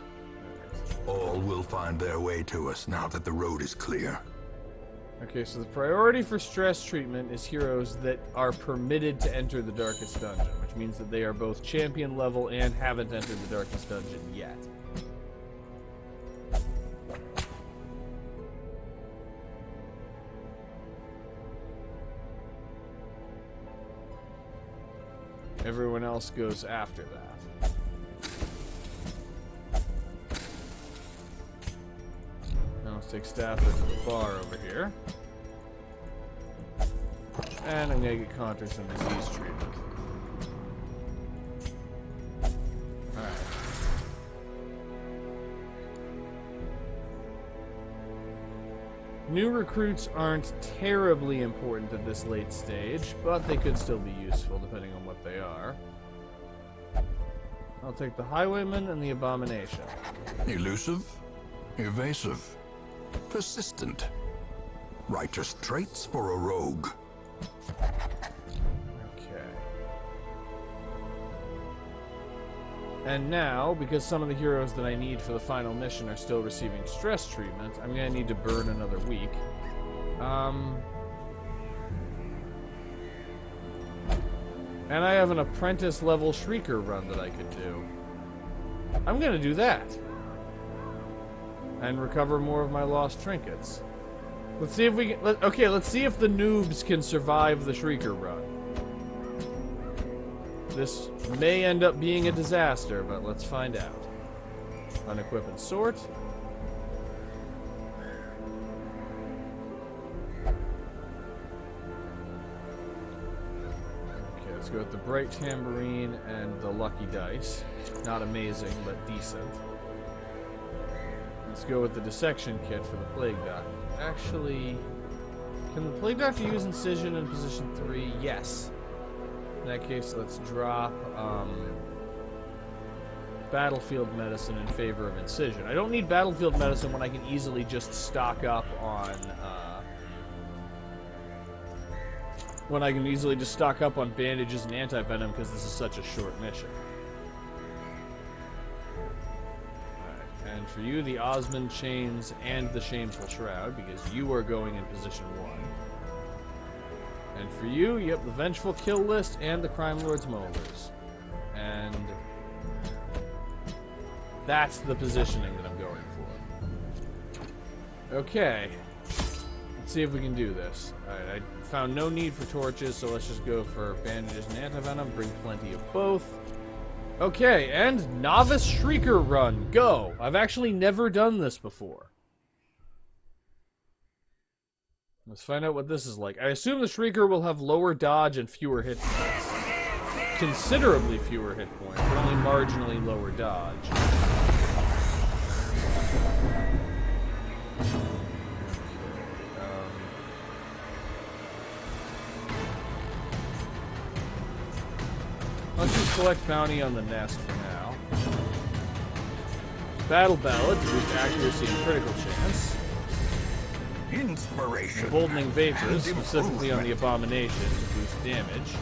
All will find their way to us now that the road is clear. Okay, so the priority for stress treatment is heroes that are permitted to enter the Darkest Dungeon, which means that they are both champion level and haven't entered the Darkest Dungeon yet. Everyone else goes after that. Now let's take Stafford to the bar over here. And I'm gonna get Conter some disease treatment. Alright. New recruits aren't terribly important at this late stage, but they could still be useful depending on what they are. I'll take the Highwayman and the Abomination. Elusive, evasive, persistent. Righteous traits for a rogue. Okay. And now, because some of the heroes that I need for the final mission are still receiving stress treatment, I'm gonna need to burn another week. And I have an apprentice level Shrieker run that I could do. I'm gonna do that. And recover more of my lost trinkets. Let's see if we can... let's see if the noobs can survive the Shrieker run. This may end up being a disaster, but let's find out. Unequip and sort. Okay, let's go with the Bright Tambourine and the Lucky Dice. Not amazing, but decent. Let's go with the Dissection Kit for the Plague Doctor. Actually, can the Plague Doctor use Incision in position 3? Yes. In that case, let's drop Battlefield Medicine in favor of Incision. I don't need Battlefield Medicine when I can easily just stock up on... bandages and anti-venom because this is such a short mission. Alright, and for you, the Osmond Chains and the Shameful Shroud, because you are going in position 1. And for you, yep, the Vengeful Kill List and the Crime Lord's Molars. And that's the positioning that I'm going for. Okay. Let's see if we can do this. Alright, I found no need for torches, so let's just go for bandages and antivenom. Bring plenty of both. Okay, and Novice Shrieker Run. Go! I've actually never done this before. Let's find out what this is like. I assume the Shrieker will have lower dodge and fewer hit points. Considerably fewer hit points, but only marginally lower dodge. Let's just collect bounty on the nest for now. Battle Ballad to boost accuracy and critical chance. Inspiration. Emboldening Vapors, specifically on the Abomination, to boost damage.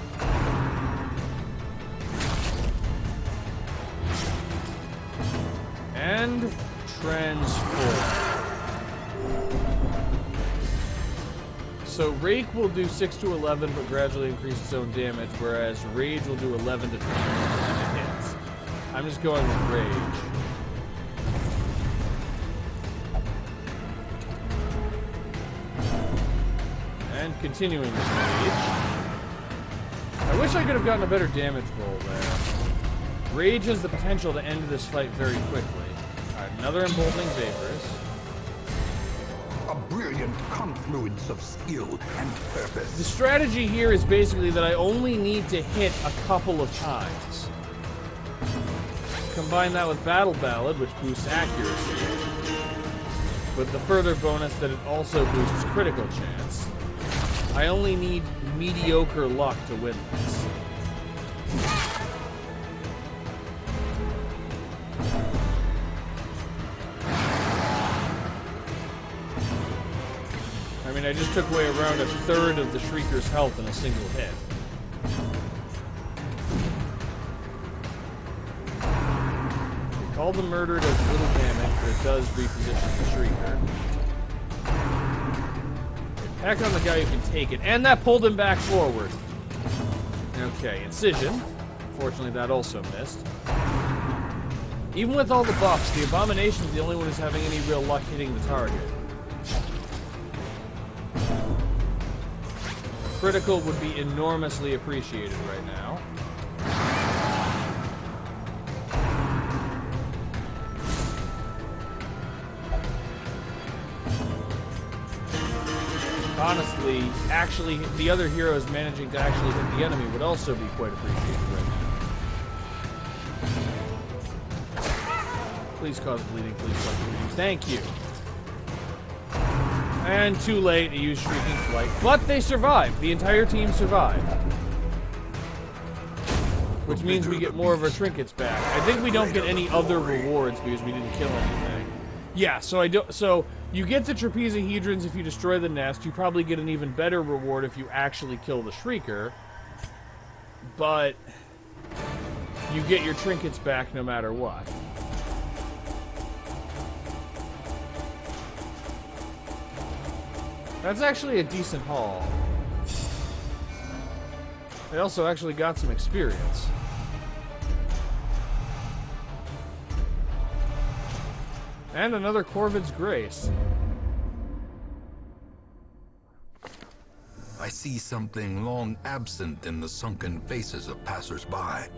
And Transform. So Rake will do 6 to 11, but gradually increase its own damage, whereas Rage will do 11 to 20 when it hits. I'm just going with Rage. And continuing with Rage. I wish I could have gotten a better damage roll there. Rage has the potential to end this fight very quickly. Alright, another Emboldening Vapors. A brilliant confluence of skill and purpose. The strategy here is basically that I only need to hit a couple of times. Combine that with Battle Ballad, which boosts accuracy, with the further bonus that it also boosts critical chance. I only need mediocre luck to win this. I mean, I just took away around a third of the Shrieker's health in a single hit. All the murder does little damage, but it does reposition the Shrieker. Attack on the guy who can take it, and that pulled him back forward. Okay, Incision. Unfortunately, that also missed. Even with all the buffs, the Abomination's the only one who's having any real luck hitting the target. Critical would be enormously appreciated right now. Honestly, actually, the other heroes managing to actually hit the enemy would also be quite appreciated right now. Please cause bleeding, please cause bleeding. Thank you. And too late to use Shrieking Flight. But they survived. The entire team survived. Which means we get more of our trinkets back. I think we don't get any other rewards because we didn't kill anything. Yeah, so you get the Trapezahedrons if you destroy the nest. You probably get an even better reward if you actually kill the Shrieker. But you get your trinkets back no matter what. That's actually a decent haul. I also actually got some experience. And another Corvid's Grace. I see something long absent in the sunken faces of passers-by.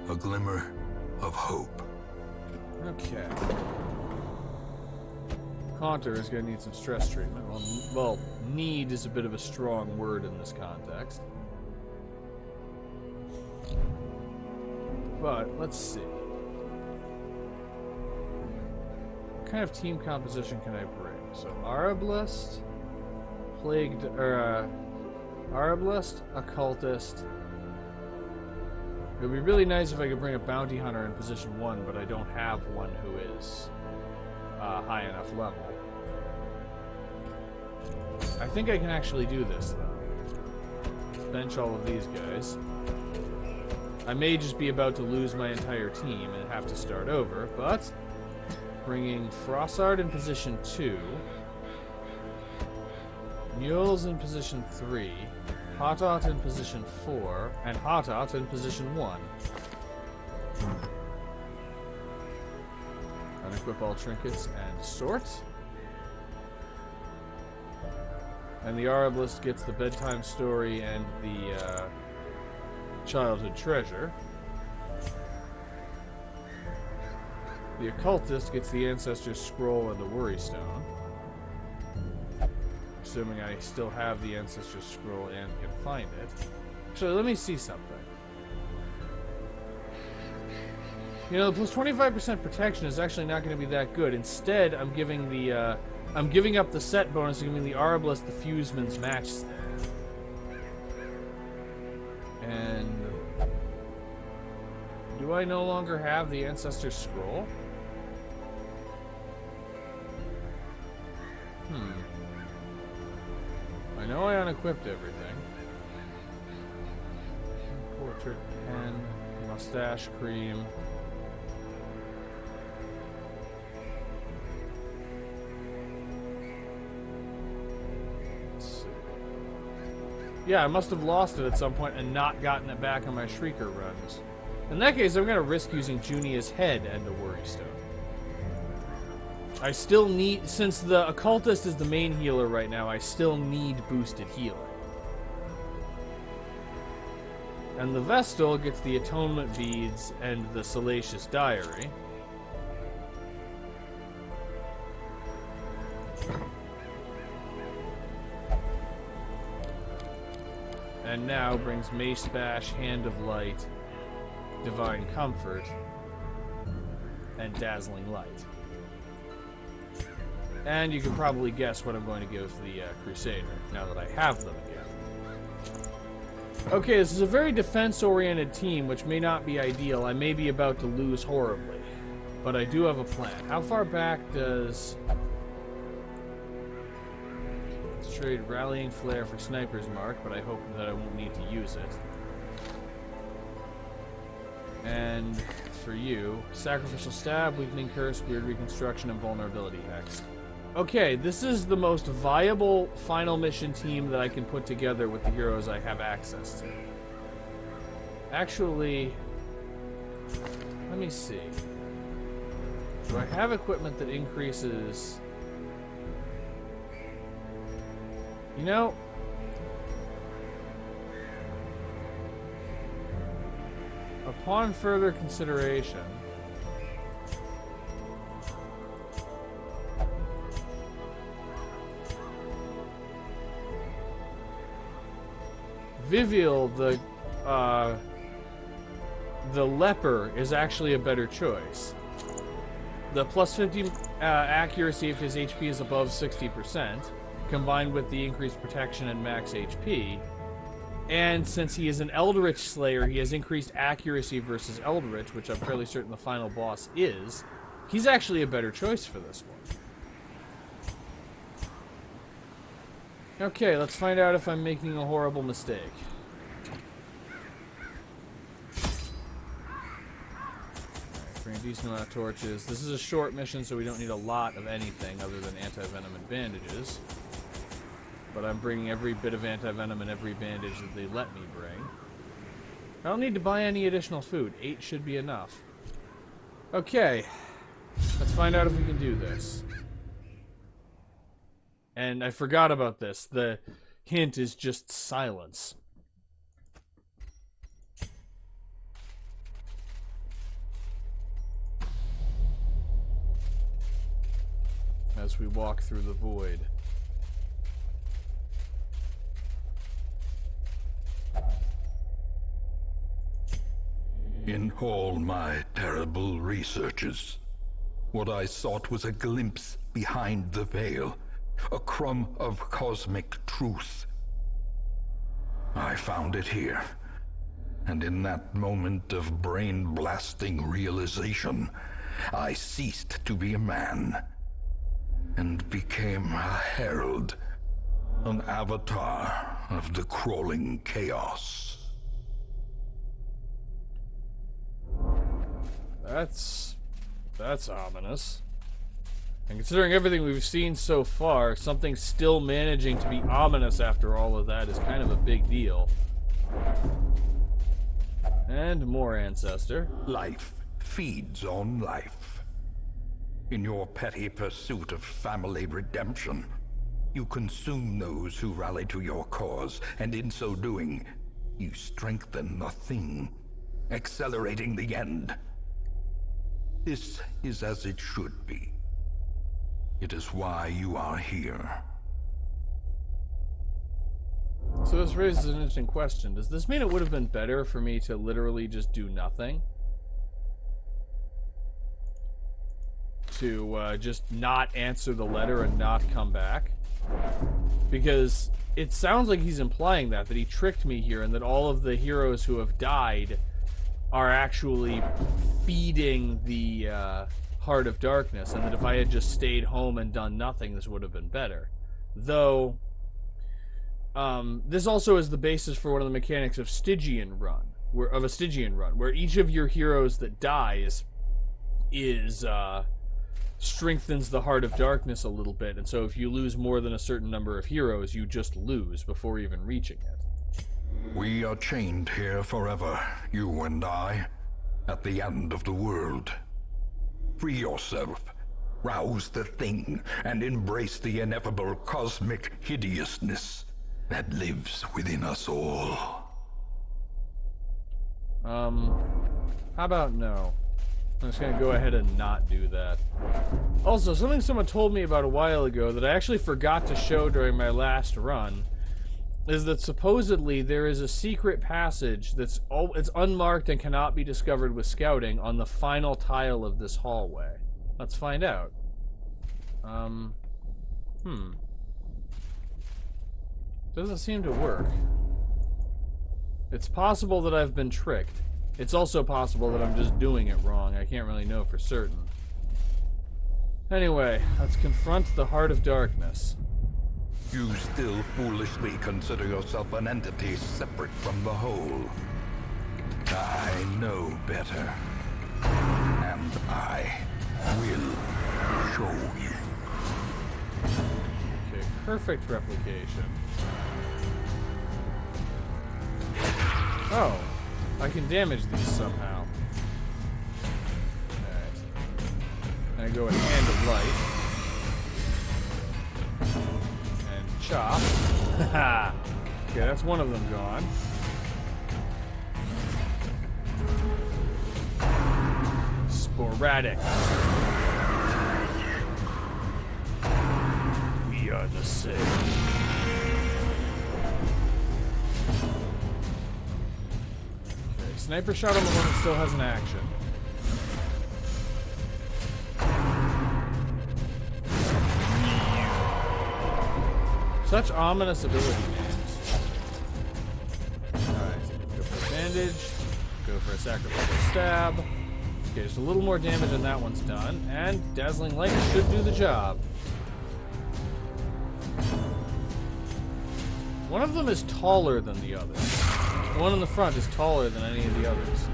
A glimmer of hope. Okay. Haunter is going to need some stress treatment. Well, need is a bit of a strong word in this context. But, let's see. What kind of team composition can I bring? So, Arbalest, Arbalest, Occultist. It would be really nice if I could bring a Bounty Hunter in position 1, but I don't have one who is high enough level. I think I can actually do this, though. Bench all of these guys. I may just be about to lose my entire team and have to start over, but bringing Frossard in position 2, Mules in position 3, Hotot in position 4, and Hotot in position 1. Unequip all trinkets and sort. And the Arbalest gets the bedtime story and the childhood treasure. The Occultist gets the Ancestor's Scroll and the Worry Stone. Assuming I still have the Ancestor's Scroll and can find it. Actually, let me see something. You know, the plus 25% protection is actually not going to be that good. Instead, I'm giving the I'm giving up the set bonus and giving the Arbalest the Fuseman's match stand. And do I no longer have the Ancestor's Scroll? I know I unequipped everything. Portrait pen, mustache cream. Let's see. Yeah, I must have lost it at some point and not gotten it back on my Shrieker runs. In that case, I'm going to risk using Junia's head and the Worry Stone. I still need, since the Occultist is the main healer right now, I still need boosted healing. And the Vestal gets the Atonement Beads and the Salacious Diary. And now brings Mace Bash, Hand of Light, Divine Comfort, and Dazzling Light. And you can probably guess what I'm going to give the Crusader, now that I have them again. Okay, this is a very defense-oriented team, which may not be ideal. I may be about to lose horribly. But I do have a plan. How far back does... Let's trade Rallying Flare for Sniper's Mark, but I hope that I won't need to use it. And for you, Sacrificial Stab, Weakening Curse, Weird Reconstruction, and Vulnerability Hex. Okay, this is the most viable final mission team that I can put together with the heroes I have access to. Actually, let me see. Do I have equipment that increases... You know... Upon further consideration... Vivial, the leper, is actually a better choice. The plus 50 accuracy if his HP is above 60%, combined with the increased protection and max HP. And since he is an Eldritch Slayer, he has increased accuracy versus Eldritch, which I'm fairly certain the final boss is. He's actually a better choice for this one. Okay, let's find out if I'm making a horrible mistake. Alright, bring a decent amount of torches. This is a short mission, so we don't need a lot of anything other than anti-venom and bandages. but I'm bringing every bit of anti-venom and every bandage that they let me bring. I don't need to buy any additional food. 8 should be enough. Okay. Let's find out if we can do this. And I forgot about this. The hint is just silence. As we walk through the void. In all my terrible researches, what I sought was a glimpse behind the veil, a crumb of cosmic truth. I found it here, and in that moment of brain-blasting realization, I ceased to be a man, and became a herald, an avatar of the crawling chaos. That's ominous. And considering everything we've seen so far, something still managing to be ominous after all of that is kind of a big deal. And more ancestor. Life feeds on life. In your petty pursuit of family redemption, you consume those who rally to your cause, and in so doing, you strengthen the thing, accelerating the end. This is as it should be. It is why you are here. So this raises an interesting question. Does this mean it would have been better for me to literally just do nothing? To just not answer the letter and not come back? Because it sounds like he's implying that he tricked me here and that all of the heroes who have died are actually feeding the Heart of Darkness, and that if I had just stayed home and done nothing, this would have been better. Though, this also is the basis for one of the mechanics of Stygian Run, where each of your heroes that dies strengthens the Heart of Darkness a little bit, and so if you lose more than a certain number of heroes, you just lose before even reaching it. We are chained here forever, you and I, at the end of the world. Free yourself, rouse the thing, and embrace the ineffable cosmic hideousness that lives within us all. How about no? I'm just gonna go ahead and not do that. Also, something someone told me about a while ago that I actually forgot to show during my last run is that supposedly there is a secret passage it's unmarked and cannot be discovered with scouting on the final tile of this hallway. Let's find out. Doesn't seem to work. It's possible that I've been tricked. It's also possible that I'm just doing it wrong. I can't really know for certain. Anyway, let's confront the Heart of Darkness. You still foolishly consider yourself an entity separate from the whole. I know better. And I will show you. Okay, perfect replication. Oh, I can damage these somehow. Alright. And I go with Hand of Light. Chop. Haha. Okay, that's one of them gone. Sporadic. We are the same. Okay, sniper shot on the one that still has an action. Such ominous ability names. Alright, go for a bandage. Go for a sacrificial stab. Okay, just a little more damage and that one's done. And Dazzling Light should do the job. One of them is taller than the others. The one in the front is taller than any of the others.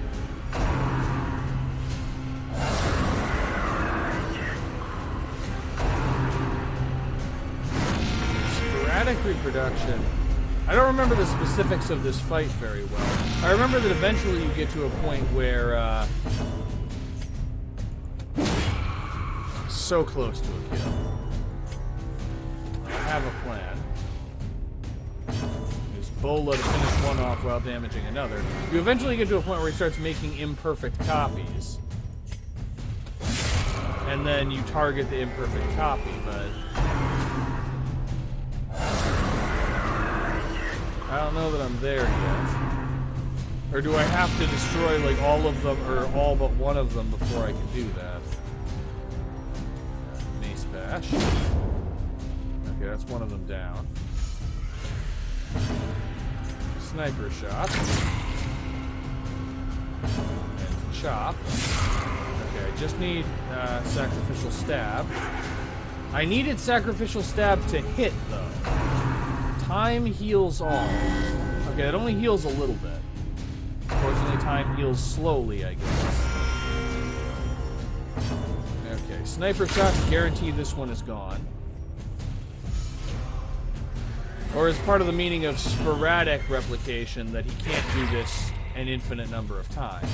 Sporadic reproduction. I don't remember the specifics of this fight very well. I remember that eventually you get to a point where, so close to a kill. I have a plan. Use Bola to finish one off while damaging another. You eventually get to a point where he starts making imperfect copies. And then you target the imperfect copy, but I don't know that I'm there yet. Or do I have to destroy like all of them, or all but one of them before I can do that? Mace bash. Okay, that's one of them down. Sniper shot. And chop. Okay, I just need sacrificial stab. I needed sacrificial stab to hit, though. Time heals all. Okay, it only heals a little bit. Unfortunately, time heals slowly, I guess. Okay, sniper shot, guarantee this one is gone. Or is part of the meaning of sporadic replication that he can't do this an infinite number of times.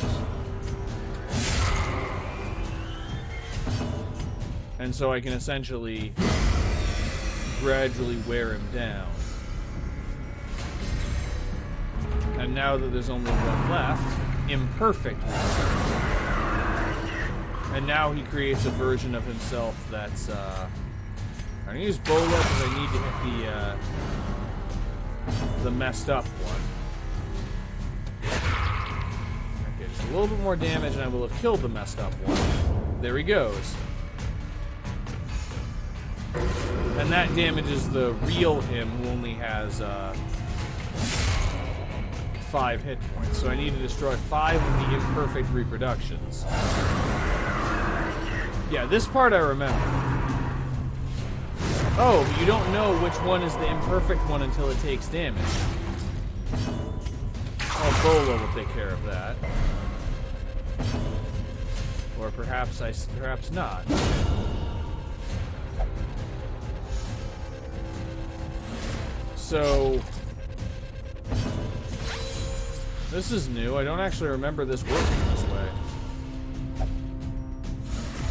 And so I can essentially gradually wear him down. And now that there's only one left, imperfect reproduction. And now he creates a version of himself that's, I'm gonna use Bola because I need to hit the messed up one. Okay, just a little bit more damage and I will have killed the messed up one. There he goes. And that damages the real him who only has, 5 hit points, so I need to destroy 5 of the imperfect reproductions. Yeah, this part I remember. Oh, but you don't know which one is the imperfect one until it takes damage. Oh, Bola will take care of that. Or perhaps not. So this is new. I don't actually remember this working this way.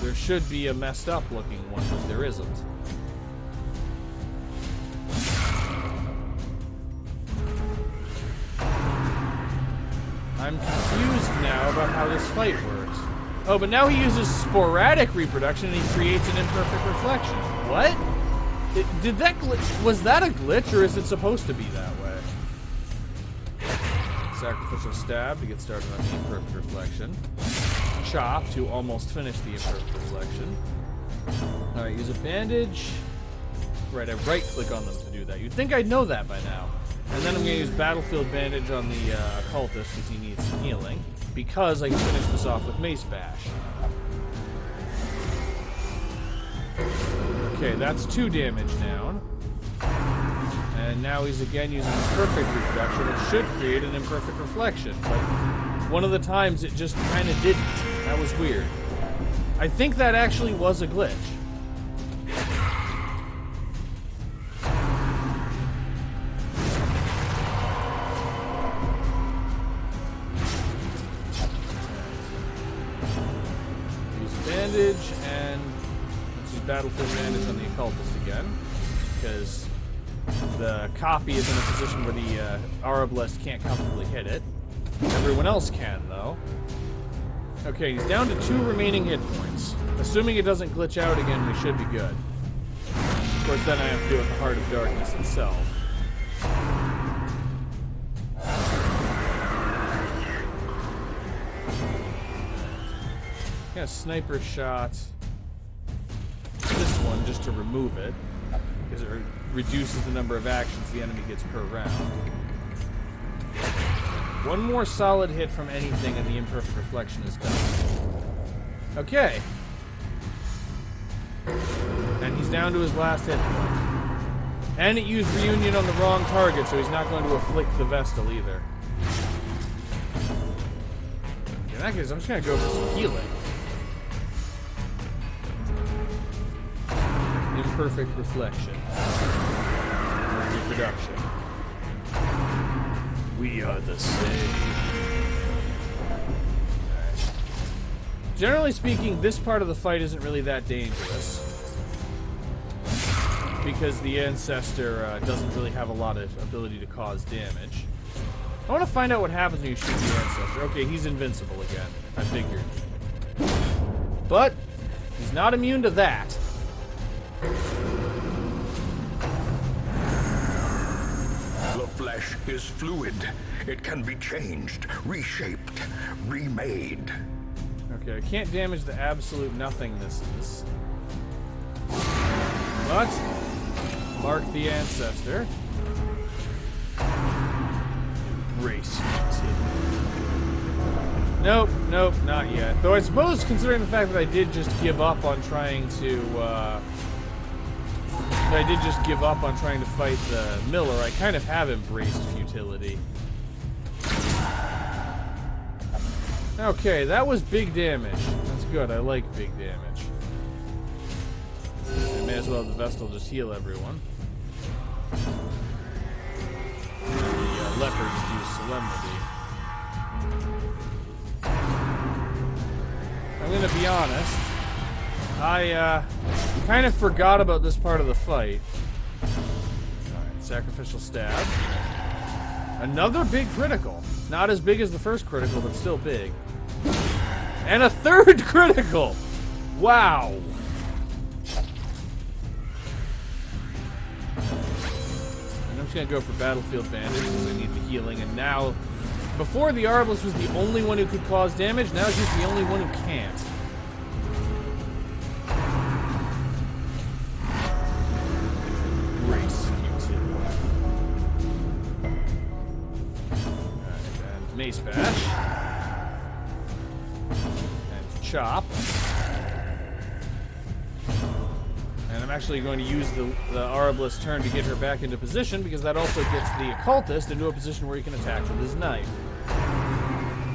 There should be a messed up looking one, but there isn't. I'm confused now about how this fight works. Oh, but now he uses sporadic reproduction and he creates an imperfect reflection. What? Did that glitch? Was that a glitch, or is it supposed to be that way? Sacrificial stab to get started on the imperfect reflection. Chop to almost finish the imperfect reflection. Alright, use a bandage. Right, I right-click on them to do that. You'd think I'd know that by now. And then I'm going to use Battlefield Bandage on the occultist because he needs some healing. Because I can finish this off with Mace Bash. Okay, that's 2 damage down. And now he's again using imperfect reproduction. It should create an imperfect reflection, but one of the times it just kind of didn't. That was weird. I think that actually was a glitch. Use bandage and let's use Battlefield Bandage on the occultist again, because the copy is in a position where the Arablest can't comfortably hit it. Everyone else can, though. Okay, he's down to 2 remaining hit points. Assuming it doesn't glitch out again, we should be good. Of course, then I have to do it with the Heart of Darkness itself. Yeah, sniper shot. This one, just to remove it. Because it reduces the number of actions the enemy gets per round. One more solid hit from anything and the imperfect reflection is done. Okay. And he's down to his last hit point. And it used Reunion on the wrong target, so he's not going to afflict the Vestal either. In that case, I'm just going to go for some healing. Imperfect reflection. reproduction. We are the same. Generally speaking, this part of the fight isn't really that dangerous. Because the Ancestor doesn't really have a lot of ability to cause damage. I want to find out what happens when you shoot the Ancestor. Okay, he's invincible again. I figured. But he's not immune to that. The flesh is fluid. It can be changed, reshaped, remade. Okay, I can't damage the absolute nothingness. But mark the Ancestor. Race. Nope, not yet. Though I suppose, considering the fact that I did just give up on trying to, fight the Miller, I kind of have embraced futility. Okay, that was big damage. That's good, I like big damage. I may as well have the Vestal just heal everyone. And the Leopards use Solemnity. I'm gonna be honest, I kind of forgot about this part of the fight. Alright, Sacrificial Stab. Another big critical. Not as big as the first critical, but still big. And a third critical! Wow! And I'm just gonna go for Battlefield Bandage because I need the healing, and now... Before, the Arbalest was the only one who could cause damage, now he's the only one who can't. Race, you two. Alright, and Mace Bash. And Chop. And I'm actually going to use the Arbalest turn to get her back into position, because that also gets the Occultist into a position where he can attack with his knife.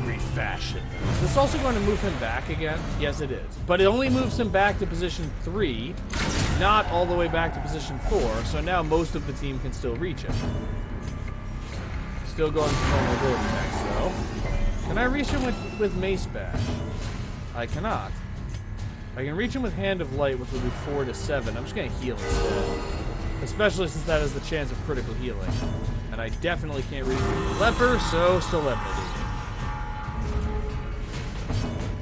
Refashion. Is this also going to move him back again? Yes, it is. But it only moves him back to position 3, not all the way back to position 4, so now most of the team can still reach him. Still going for vulnerability next, though. Can I reach him with Mace Bash? I cannot. I can reach him with Hand of Light, which will do 4 to 7. I'm just going to heal instead. Especially since that has the chance of critical healing. And I definitely can't reach him with Leper, so Solemnity.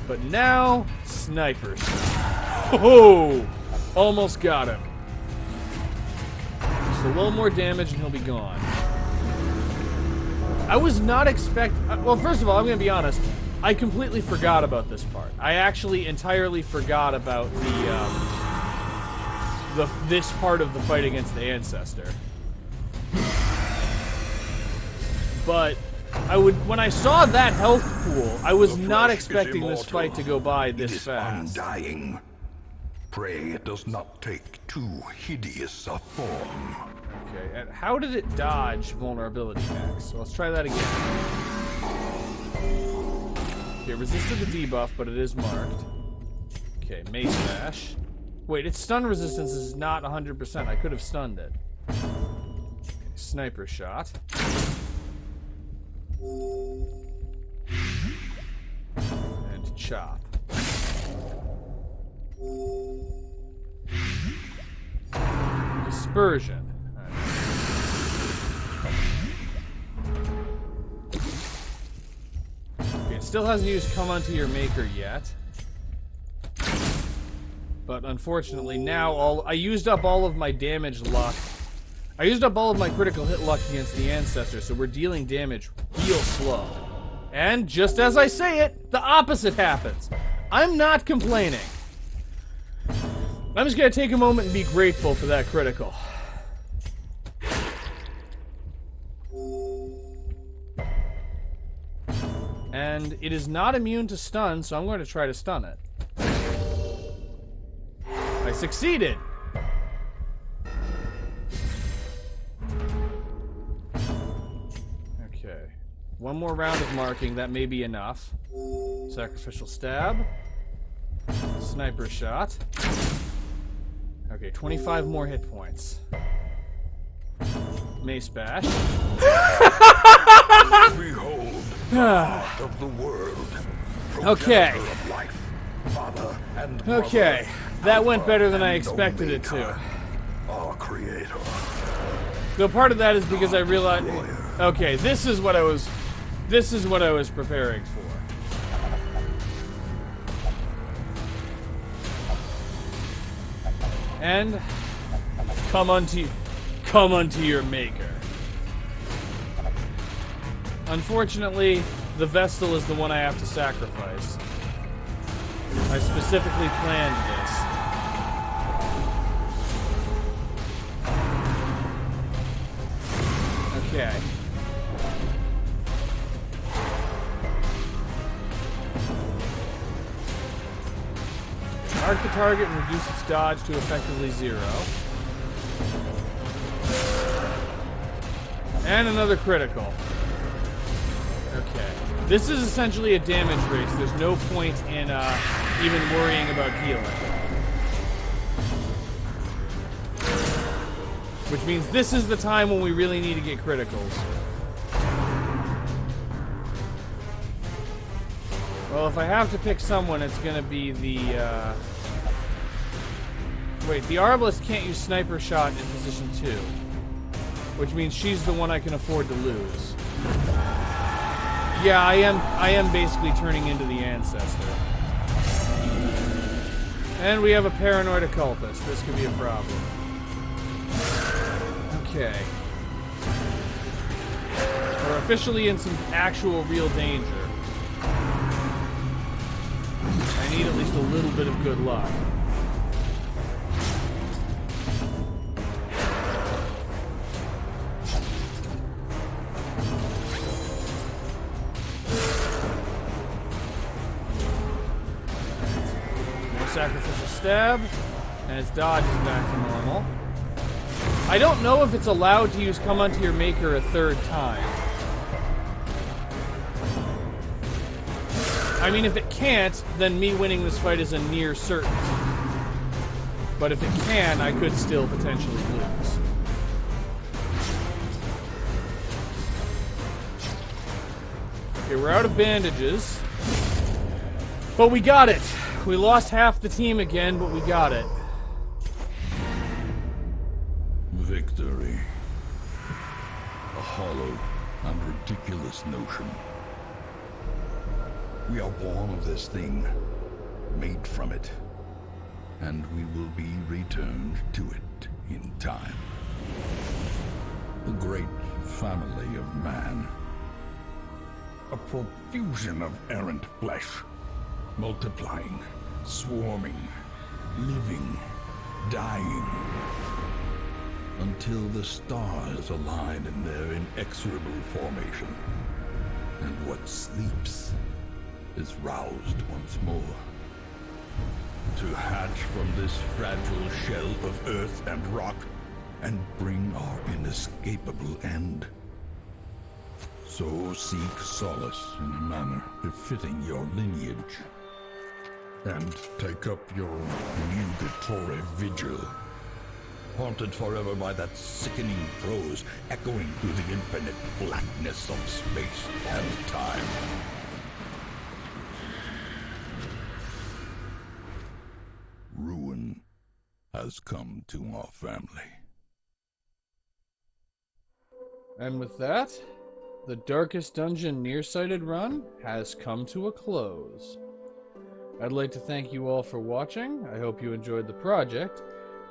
But now, Sniper Shot. Oh! Almost got him. Just a little more damage and he'll be gone. I was not well, first of all, I'm going to be honest. I completely forgot about this part. I actually entirely forgot about this part of the fight against the Ancestor. But when I saw that health pool, I was not expecting this fight to go by this fast. Undying. Pray it does not take too hideous a form. Okay, and how did it dodge vulnerability hacks? So let's try that again. Okay, resisted the debuff, but it is marked. Okay, Mace Bash. Wait, its stun resistance is not 100%. I could have stunned it. Okay, Sniper Shot. And Chop. Dispersion. Okay, it still hasn't used Come Unto Your Maker yet. But unfortunately now I used up all of my damage luck. I used up all of my critical hit luck against the Ancestor, so we're dealing damage real slow. And just as I say it, the opposite happens. I'm not complaining. I'm just gonna take a moment and be grateful for that critical. And it is not immune to stun, so I'm going to try to stun it. I succeeded! Okay. One more round of marking, that may be enough. Sacrificial Stab. Sniper Shot. Okay, 25 more hit points. Mace Bash. Behold, the heart of the world. Okay. Progenitor of life, father and Okay. brother, That went Alpha better than I and expected it to. Omega, our creator. So part of that is because I realized, okay, this is what I was preparing for. And come unto your maker. Unfortunately, the Vestal is the one I have to sacrifice. I specifically planned this. Okay. Mark the target and reduce its dodge to effectively 0. And another critical. Okay. This is essentially a damage race. There's no point in even worrying about healing. Which means this is the time when we really need to get criticals. Well, if I have to pick someone, it's going to be the... Wait, the Arbalest can't use Sniper Shot in position 2. Which means she's the one I can afford to lose. Yeah, I am basically turning into the Ancestor. And we have a Paranoid Occultist. This could be a problem. Okay. We're officially in some actual real danger. I need at least a little bit of good luck. More sacrificial stab, and its dodge is back to normal. I don't know if it's allowed to use Come Unto Your Maker a third time. I mean, if it can't, then me winning this fight is a near certainty. But if it can, I could still potentially lose. Okay, we're out of bandages. But we got it! We lost half the team again, but we got it. Victory. A hollow and ridiculous notion. We are born of this thing, made from it, and we will be returned to it in time. The great family of man. A profusion of errant flesh, multiplying, swarming, living, dying, until the stars align in their inexorable formation, and what sleeps is roused once more. To hatch from this fragile shell of earth and rock and bring our inescapable end. So seek solace in a manner befitting your lineage, and take up your nugatory vigil, haunted forever by that sickening prose echoing through the infinite blackness of space and time. Ruin has come to our family. And with that, the Darkest Dungeon Nearsighted Run has come to a close. I'd like to thank you all for watching. I hope you enjoyed the project.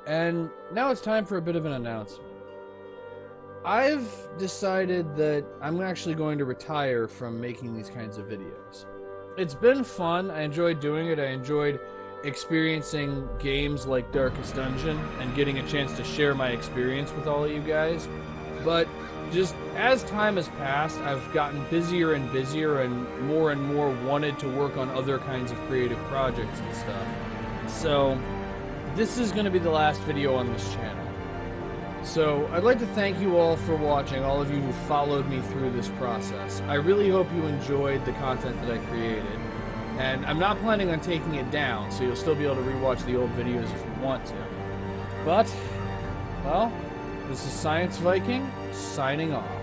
And now it's time for a bit of an announcement. I've decided that I'm actually going to retire from making these kinds of videos. It's been fun. I enjoyed doing it. I enjoyed experiencing games like Darkest Dungeon and getting a chance to share my experience with all of you guys. But just as time has passed, I've gotten busier and busier and more wanted to work on other kinds of creative projects and stuff. So this is going to be the last video on this channel. So I'd like to thank you all for watching, all of you who followed me through this process. I really hope you enjoyed the content that I created. And I'm not planning on taking it down, so you'll still be able to rewatch the old videos if you want to. But, well, This is Science Viking, signing off.